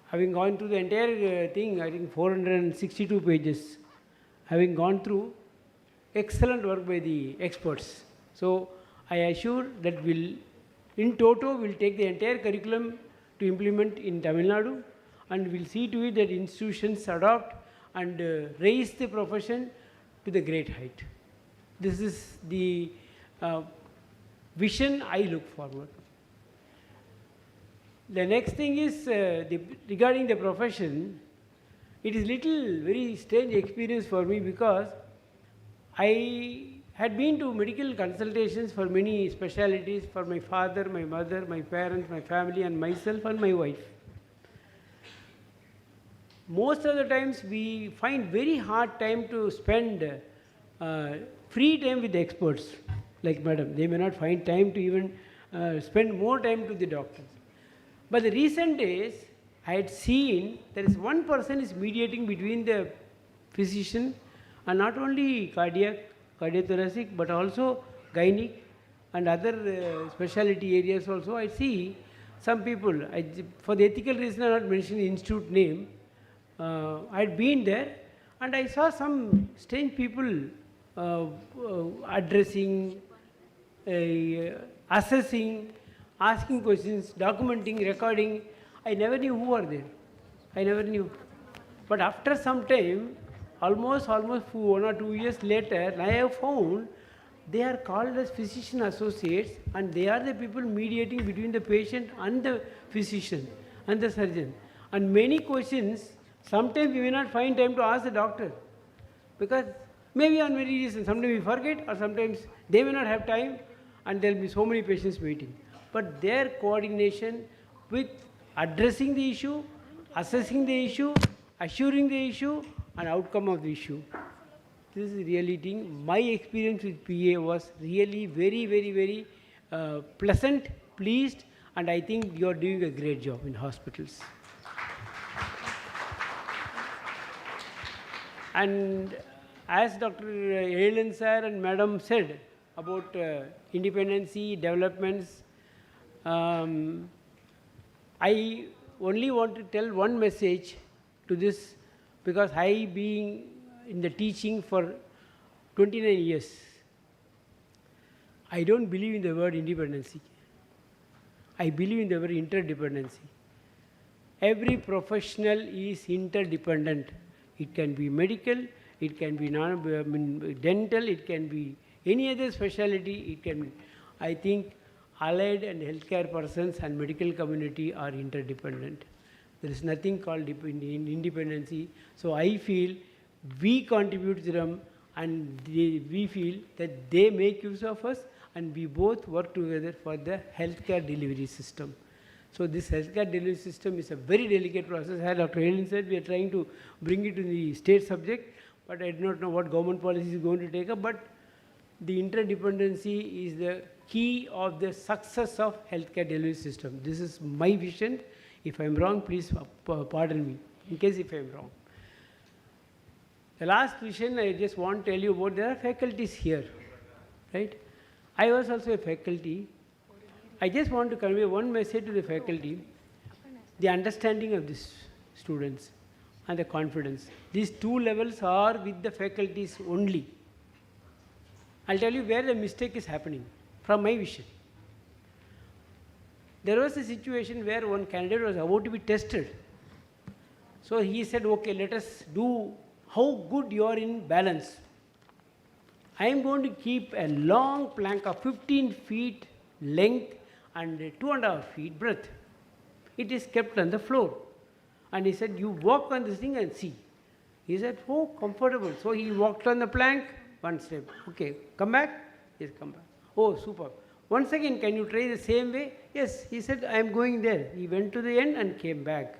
Having gone through the entire thing, I think 462 pages, having gone through, excellent work by the experts. So I assure that will In toto, we'll take the entire curriculum to implement in Tamil Nadu, and we'll see to it that institutions adopt and raise the profession to the great height. This is the vision I look forward. The next thing is regarding the profession. It is very strange experience for me because I had been to medical consultations for many specialties for my father, my mother, my parents, my family, and myself and my wife. Most of the times we find very hard time to spend free time with the experts like madam. They may not find time to even spend more time to the doctors. But the recent days, I had seen there is one person is mediating between the physician and not only cardiothoracic, but also gynae and other specialty areas also. I see some people, for the ethical reason I not mention the institute name, I had been there and I saw some strange people addressing, assessing, asking questions, documenting, recording. I never knew who are there. I never knew. But after some time, almost 1 or 2 years later, I have found they are called as physician associates, and they are the people mediating between the patient and the physician and the surgeon. And many questions, sometimes we may not find time to ask the doctor because maybe on many reasons. Sometimes we forget, or sometimes they may not have time, and there will be so many patients waiting. But their coordination with addressing the issue, assessing the issue, assuring the issue, and outcome of the issue. This is really thing. My experience with PA was really very pleasant, pleased, and I think you are doing a great job in hospitals. And as Dr. Helen sir and Madam said about independency, developments, I only want to tell one message to this, because I being in the teaching for 29 years, I don't believe in the word independency. I believe in the word interdependency. Every professional is interdependent. It can be medical, it can be dental, it can be any other specialty. It can be. I think allied and healthcare persons and medical community are interdependent. There is nothing called independency. So I feel we contribute to them, and we feel that they make use of us, and we both work together for the healthcare delivery system. So this healthcare delivery system is a very delicate process. As Dr. Helen said, we are trying to bring it to the state subject, but I do not know what government policy is going to take up. But the interdependency is the key of the success of healthcare delivery system. This is my vision. If I am wrong, please pardon me, in case if I am wrong. The last vision I just want to tell you about, there are faculties here, right? I was also a faculty. I just want to convey one message to the faculty: the understanding of these students and the confidence. These two levels are with the faculties only. I'll tell you where the mistake is happening from my vision. There was a situation where one candidate was about to be tested. So he said, okay, let us do how good you are in balance. I am going to keep a long plank of 15 feet length and 2.5 feet breadth. It is kept on the floor. And he said, you walk on this thing and see. He said, oh, comfortable. So he walked on the plank, one step. Okay, come back? Yes, come back. Oh, super. Once again, can you try the same way? Yes, he said, I am going there. He went to the end and came back.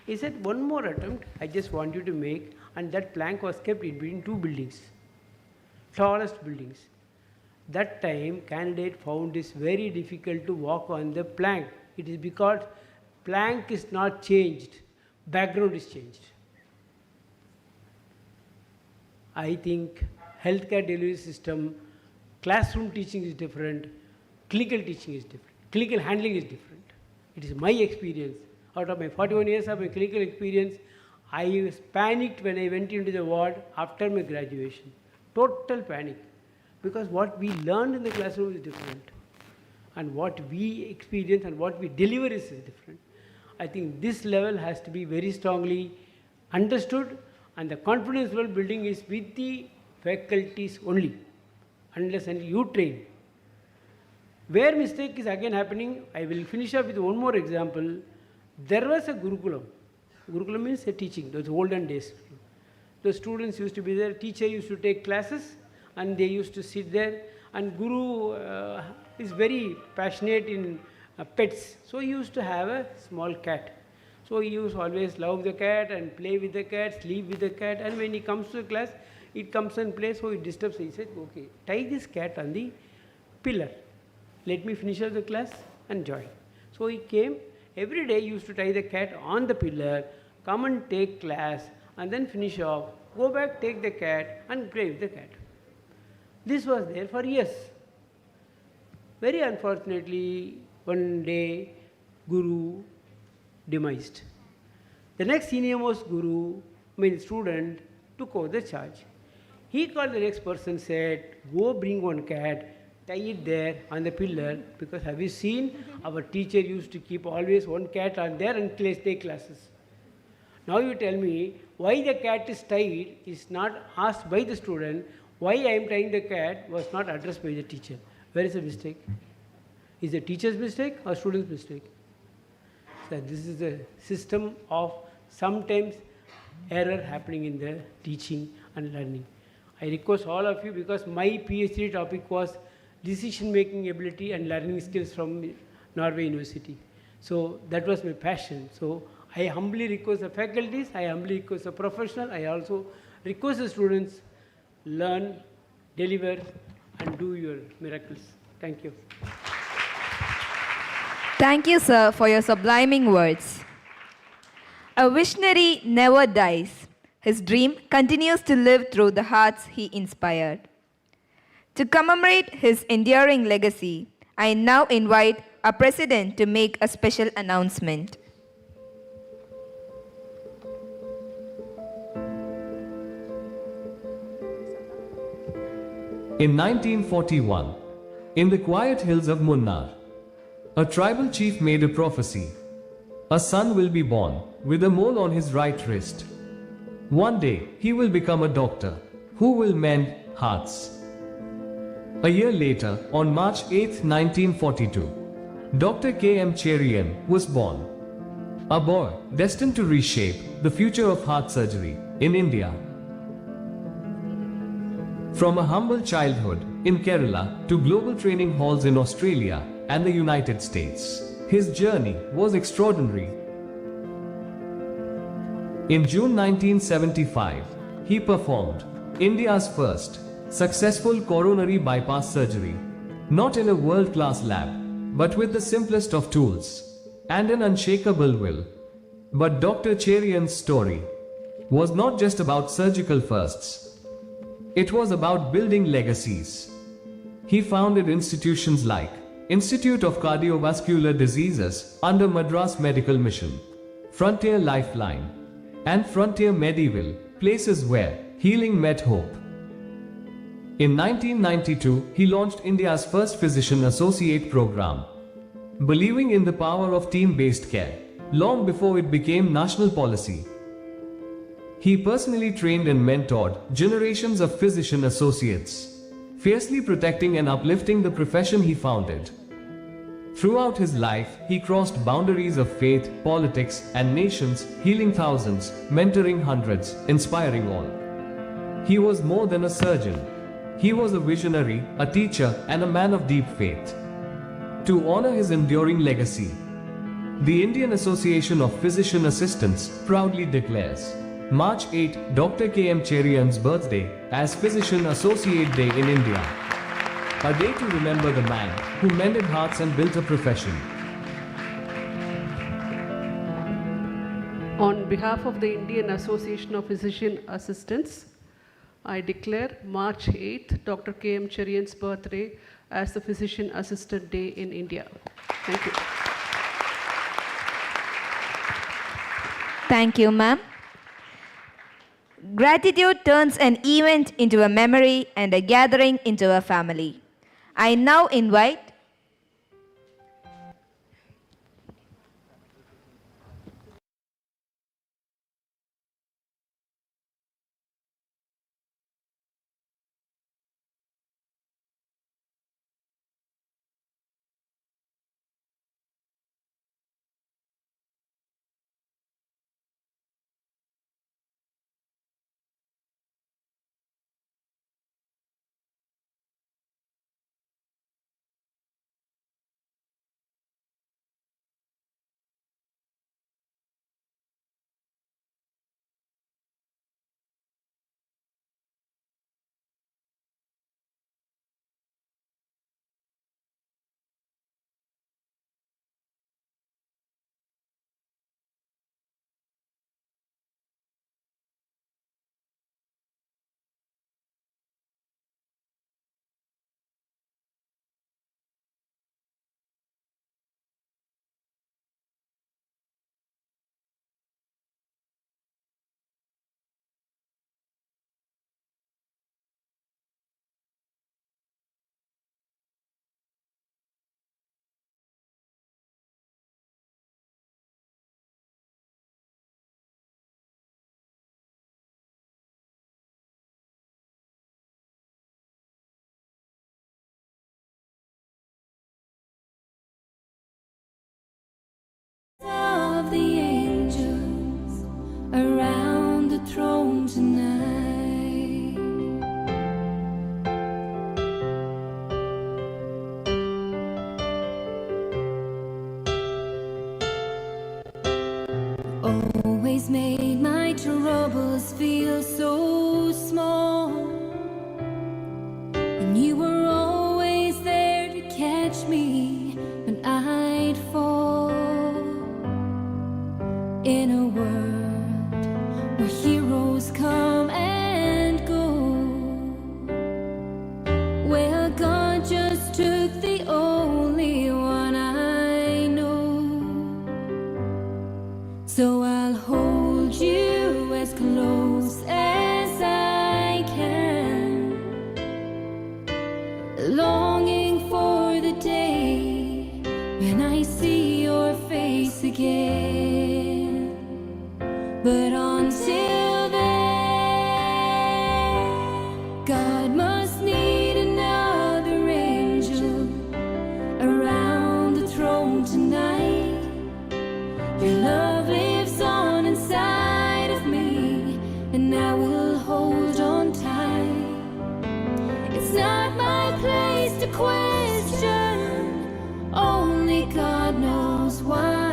He said, one more attempt I just want you to make, and that plank was kept in between two buildings, tallest buildings. That time, candidate found this very difficult to walk on the plank. It is because plank is not changed, background is changed. I think healthcare delivery system, classroom teaching is different, clinical teaching is different, clinical handling is different. It is my experience. Out of my 41 years of my clinical experience, I was panicked when I went into the ward after my graduation. Total panic. Because what we learned in the classroom is different. and what we experience and what we deliver is different. I think this level has to be very strongly understood, and the confidence level building is with the faculties only, unless and you train. Where mistake is again happening, I will finish up with one more example. There was a Gurukulam. Gurukulam means a teaching, those olden days. The students used to be there, teacher used to take classes, and they used to sit there, and Guru is very passionate in pets. So he used to have a small cat. So he used to always love the cat and play with the cat, sleep with the cat, and when he comes to class, it comes and plays, so it disturbs. He said, okay, tie this cat on the pillar. Let me finish up the class and join. So he came, every day he used to tie the cat on the pillar, come and take class, and then finish off, go back, take the cat, and play with the cat. This was there for years. Very unfortunately, one day, Guru demised. The next senior most Guru, student, took over the charge. He called the next person, said, go bring one cat, tie it there on the pillar, because have you seen, our teacher used to keep always one cat on there and take classes. Now you tell me, why the cat is tied is not asked by the student, why I am tying the cat was not addressed by the teacher. Where is the mistake? Is it teacher's mistake or student's mistake? So this is a system of sometimes error happening in the teaching and learning. I request all of you, because my PhD topic was decision-making ability and learning skills from Norway University. So that was my passion. So I humbly request the faculties, I humbly request the professional, I also request the students, learn, deliver, and do your miracles. Thank you. Thank you, sir, for your subliming words. A visionary never dies. His dream continues to live through the hearts he inspired. To commemorate his enduring legacy, I now invite our president to make a special announcement. In 1941, in the quiet hills of Munnar, a tribal chief made a prophecy. A son will be born with a mole on his right wrist. One day, he will become a doctor who will mend hearts. A year later, on March 8, 1942, Dr. K.M. Cherian was born. A boy destined to reshape the future of heart surgery in India. From a humble childhood in Kerala to global training halls in Australia and the United States, his journey was extraordinary. In June 1975, he performed India's first successful coronary bypass surgery, not in a world-class lab, but with the simplest of tools and an unshakable will. But Dr. Cherian's story was not just about surgical firsts. It was about building legacies. He founded institutions like Institute of Cardiovascular Diseases under Madras Medical Mission, Frontier Lifeline, and Frontier Medieval, places where healing met hope. In 1992, he launched India's first physician associate program, believing in the power of team-based care, long before it became national policy. He personally trained and mentored generations of physician associates, fiercely protecting and uplifting the profession he founded. Throughout his life, he crossed boundaries of faith, politics, and nations, healing thousands, mentoring hundreds, inspiring all. He was more than a surgeon. He was a visionary, a teacher, and a man of deep faith. To honor his enduring legacy, the Indian Association of Physician Assistants proudly declares March 8, Dr. K.M. Cherian's birthday, as Physician Associate Day in India. A day to remember the man who mended hearts and built a profession. On behalf of the Indian Association of Physician Assistants, I declare March 8th, Dr. K.M. Cherian's birthday, as the Physician Assistant Day in India. Thank you. Thank you, ma'am. Gratitude turns an event into a memory and a gathering into a family. I now invite always made my troubles feel so small, and you were always there to catch me when I'd fall. In a world where heroes come and go, well, God just took the only one I know. So I'll hold you as close as I can, longing for the day when I see your face again. But until then, God must need another angel around the throne tonight. Your love lives on inside of me, and I will hold on tight. It's not my place to question, only God knows why.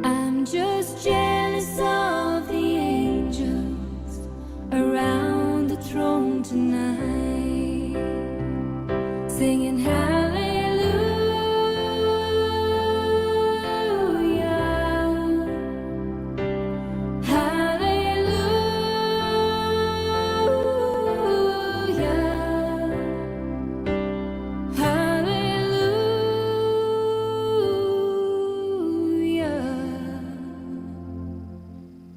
I'm just jealous of the angels around the throne tonight, singing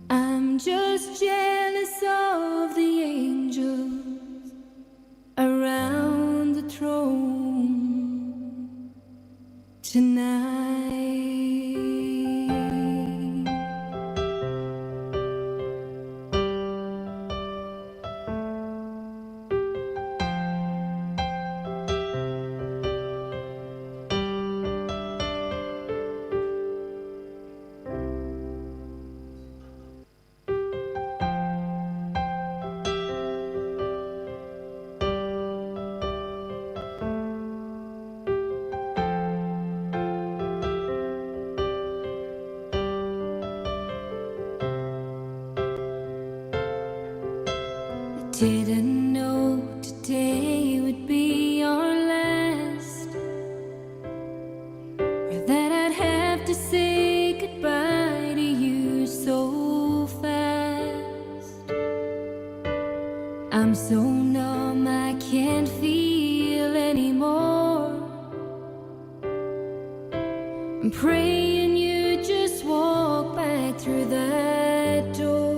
I'm just jealous of the angels around the throne tonight. Didn't know today would be our last, or that I'd have to say goodbye to you so fast. I'm so numb I can't feel anymore. I'm praying you just walk back through that door.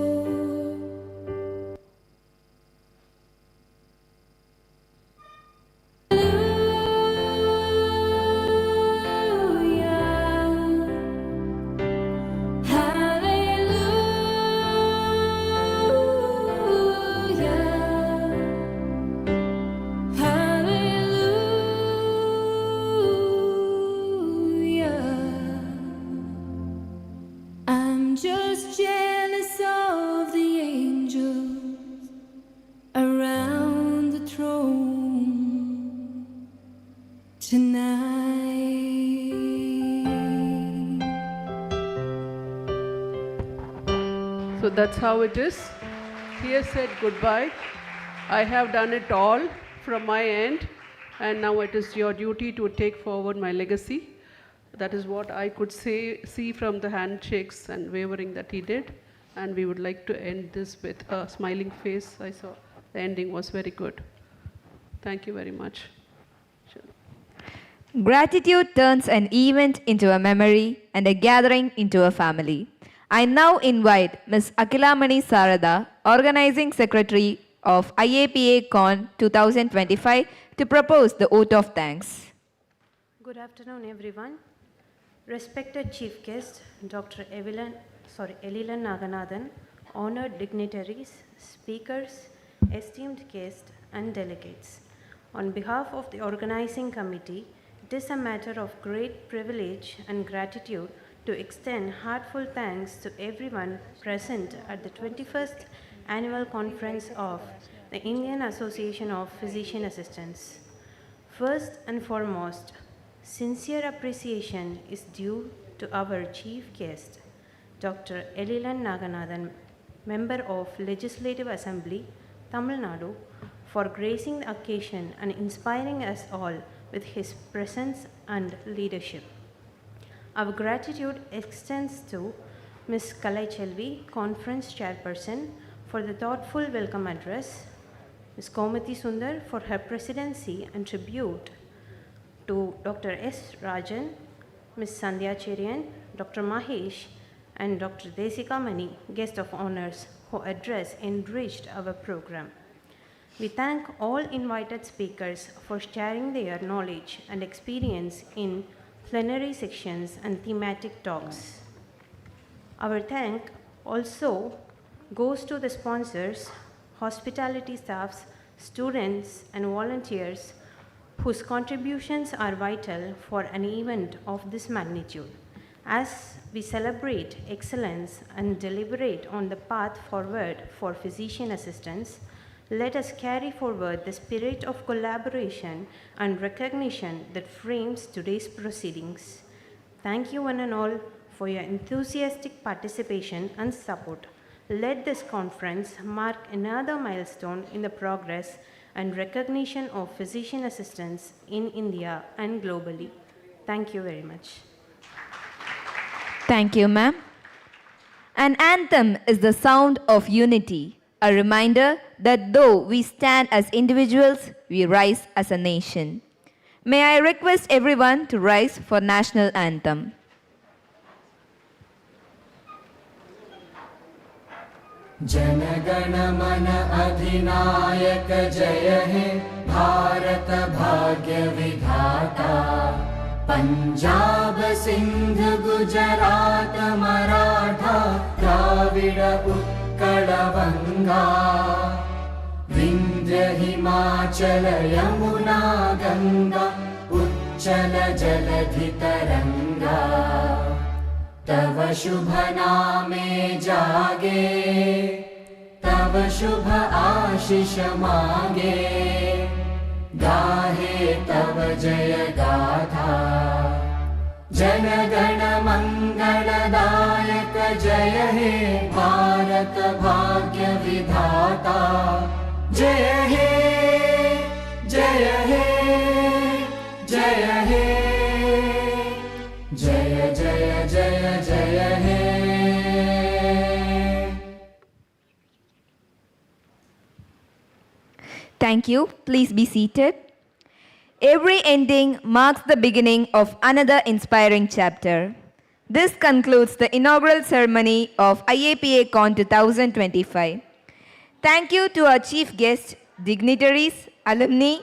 I'm just jealous of the angels around the throne tonight. So that's how it is. He has said goodbye. I have done it all from my end, and now it is your duty to take forward my legacy. That is what I could see from the handshakes and wavering that he did. And we would like to end this with a smiling face. I saw the ending was very good. Thank you very much. Gratitude turns an event into a memory and a gathering into a family. I now invite Ms. Akhilamani Sarada, Organizing Secretary of Iapacon 2025, to propose the oath of thanks. Good afternoon, everyone. Respected Chief Guest, Dr. Elilan Naganathan, honored dignitaries, speakers, esteemed guests, and delegates. On behalf of the organizing committee, it is a matter of great privilege and gratitude to extend heartfelt thanks to everyone present at the 21st Annual Conference of the Indian Association of Physician Assistants. First and foremost, sincere appreciation is due to our chief guest, Dr. Elilan Naganathan, Member of Legislative Assembly, Tamil Nadu, for gracing the occasion and inspiring us all with his presence and leadership. Our gratitude extends to Ms. Kalai Chelvi, Conference Chairperson, for the thoughtful welcome address, Ms. Gomathi Sundar for her presidency and tribute to Dr. S. Rajan, Ms. Sandhya Cherian, Dr. Mahesh, and Dr. Desika Mani, guest of honors, who address enriched our program. We thank all invited speakers for sharing their knowledge and experience in plenary sections and thematic talks. Our thank also goes to the sponsors, hospitality staffs, students, and volunteers whose contributions are vital for an event of this magnitude. As we celebrate excellence and deliberate on the path forward for physician assistants, let us carry forward the spirit of collaboration and recognition that frames today's proceedings. Thank you one and all for your enthusiastic participation and support. Let this conference mark another milestone in the progress and recognition of physician assistants in India and globally. Thank you very much. Thank you, ma'am. An anthem is the sound of unity, a reminder that though we stand as individuals, we rise as a nation. May I request everyone to rise for national anthem. जनगण मन अधिनायक जय हे भारत भाग्य विधाता पंजाब सिंध गुजरात मराठा द्राविड उत्कल गंगा विंध्य हिमाचल यमुना गंगा उच्चल जलधि तरंगा तव शुभ नामे जागे तव शुभ आशीष मांगे गाहे तव जय गाथा जन गण मंगलदायक जय हे भारत भाग्य विधाता जय हे जय हे जय हे जय जय जय जय हे Thank you. Please be seated. Every ending marks the beginning of another inspiring chapter. This concludes the inaugural ceremony of Iapacon 2025. Thank you to our chief guests, dignitaries, alumni,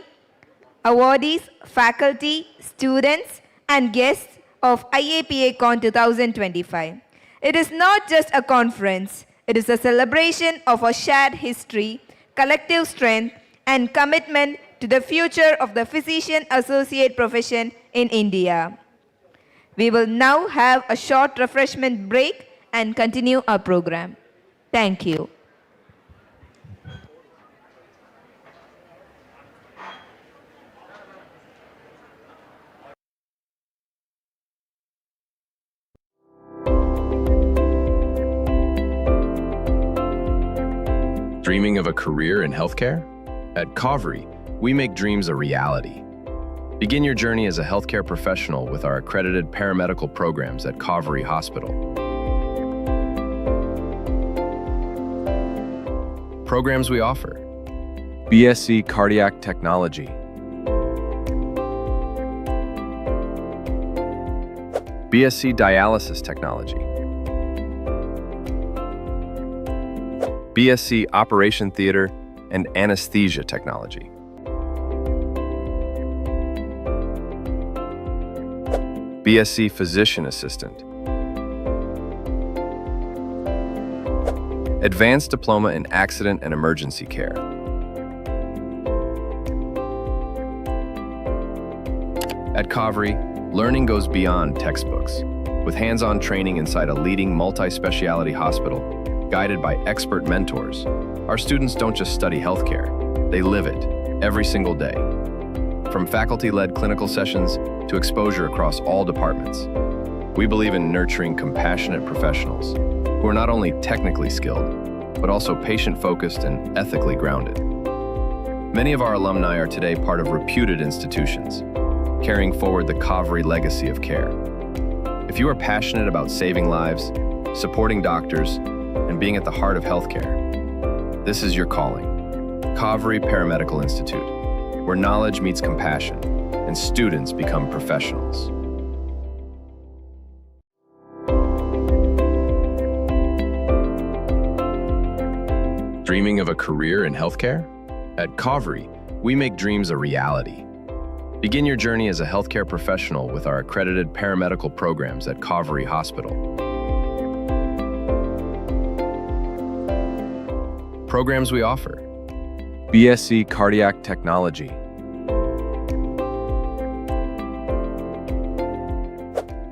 awardees, faculty, students, and guests of Iapacon 2025. It is not just a conference, it is a celebration of our shared history, collective strength, and commitment to the future of the physician associate profession in India. We will now have a short refreshment break and continue our program. Thank you. Dreaming of a career in healthcare? At Kavri, we make dreams a reality. Begin your journey as a healthcare professional with our accredited paramedical programs at Kavri Hospital. Programs we offer: BSc Cardiac Technology, BSc Dialysis Technology, BSc Operation Theater and Anesthesia Technology, BSc Physician Assistant, Advanced Diploma in Accident and Emergency Care, At Kavri, learning goes beyond textbooks, with hands-on training inside a leading multi-speciality hospital, guided by expert mentors. Our students don't just study healthcare, they live it every single day. From faculty-led clinical sessions to exposure across all departments, We believe in nurturing compassionate professionals who are not only technically skilled, but also patient-focused and ethically grounded. Many of our alumni are today part of reputed institutions, carrying forward the Kaveri legacy of care. If you are passionate about saving lives, supporting doctors, and being at the heart of healthcare, this is your calling. Kaveri Paramedical Institute, where knowledge meets compassion and students become professionals. Dreaming of a career in healthcare? At Kaveri, we make dreams a reality. Begin your journey as a healthcare professional with our accredited paramedical programs at Kaveri Hospital. Programs we offer: BSc Cardiac Technology,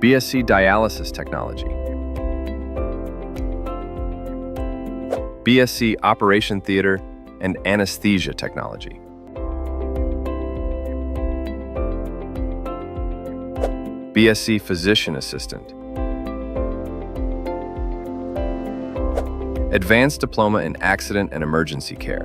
BSc Dialysis Technology, BSc Operation Theater and Anesthesia Technology, BSc Physician Assistant, Advanced Diploma in Accident and Emergency Care,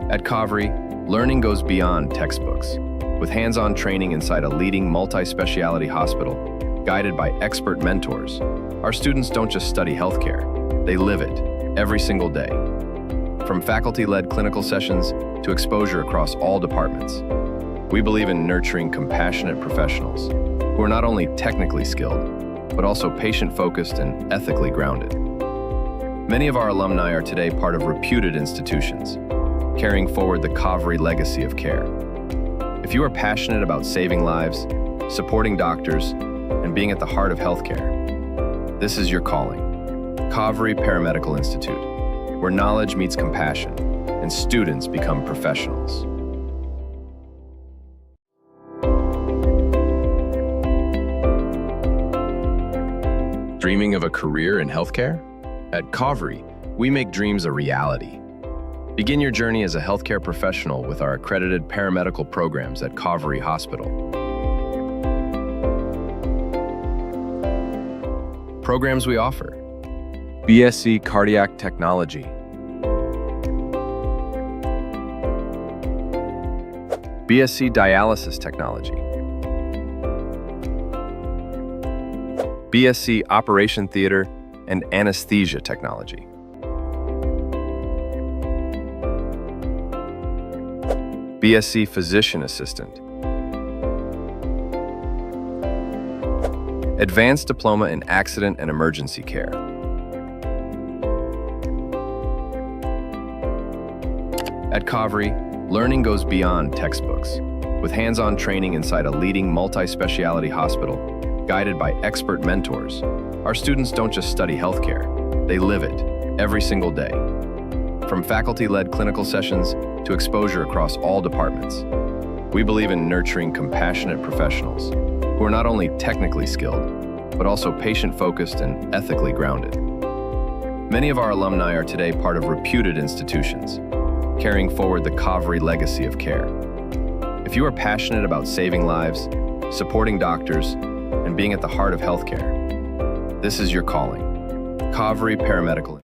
At Kaveri, learning goes beyond textbooks, with hands-on training inside a leading multi-specialty hospital, guided by expert mentors. Our students don't just study healthcare, they live it every single day. From faculty-led clinical sessions to exposure across all departments, we believe in nurturing compassionate professionals who are not only technically skilled, but also patient-focused and ethically grounded. Many of our alumni are today part of reputed institutions, carrying forward the Kaveri legacy of care. If you are passionate about saving lives, supporting doctors, and being at the heart of healthcare, this is your calling. Kaveri Paramedical Institute, where knowledge meets compassion and students become professionals. Dreaming of a career in healthcare? At Kaveri, we make dreams a reality. Begin your journey as a healthcare professional with our accredited paramedical programs at Kaveri Hospital. Programs we offer: BSc Cardiac Technology, BSc Dialysis Technology, BSc Operation Theater and Anesthesia Technology, BSc Physician Assistant, Advanced Diploma in Accident and Emergency Care, At Kaveri, learning goes beyond textbooks, with hands-on training inside a leading multi-specialty hospital, guided by expert mentors. Our students don't just study healthcare, they live it every single day. From faculty-led clinical sessions to exposure across all departments, we believe in nurturing compassionate professionals who are not only technically skilled, but also patient-focused and ethically grounded. Many of our alumni are today part of reputed institutions, carrying forward the Kaveri legacy of care. If you are passionate about saving lives, supporting doctors, and being at the heart of healthcare, this is your calling. Kaveri Paramedical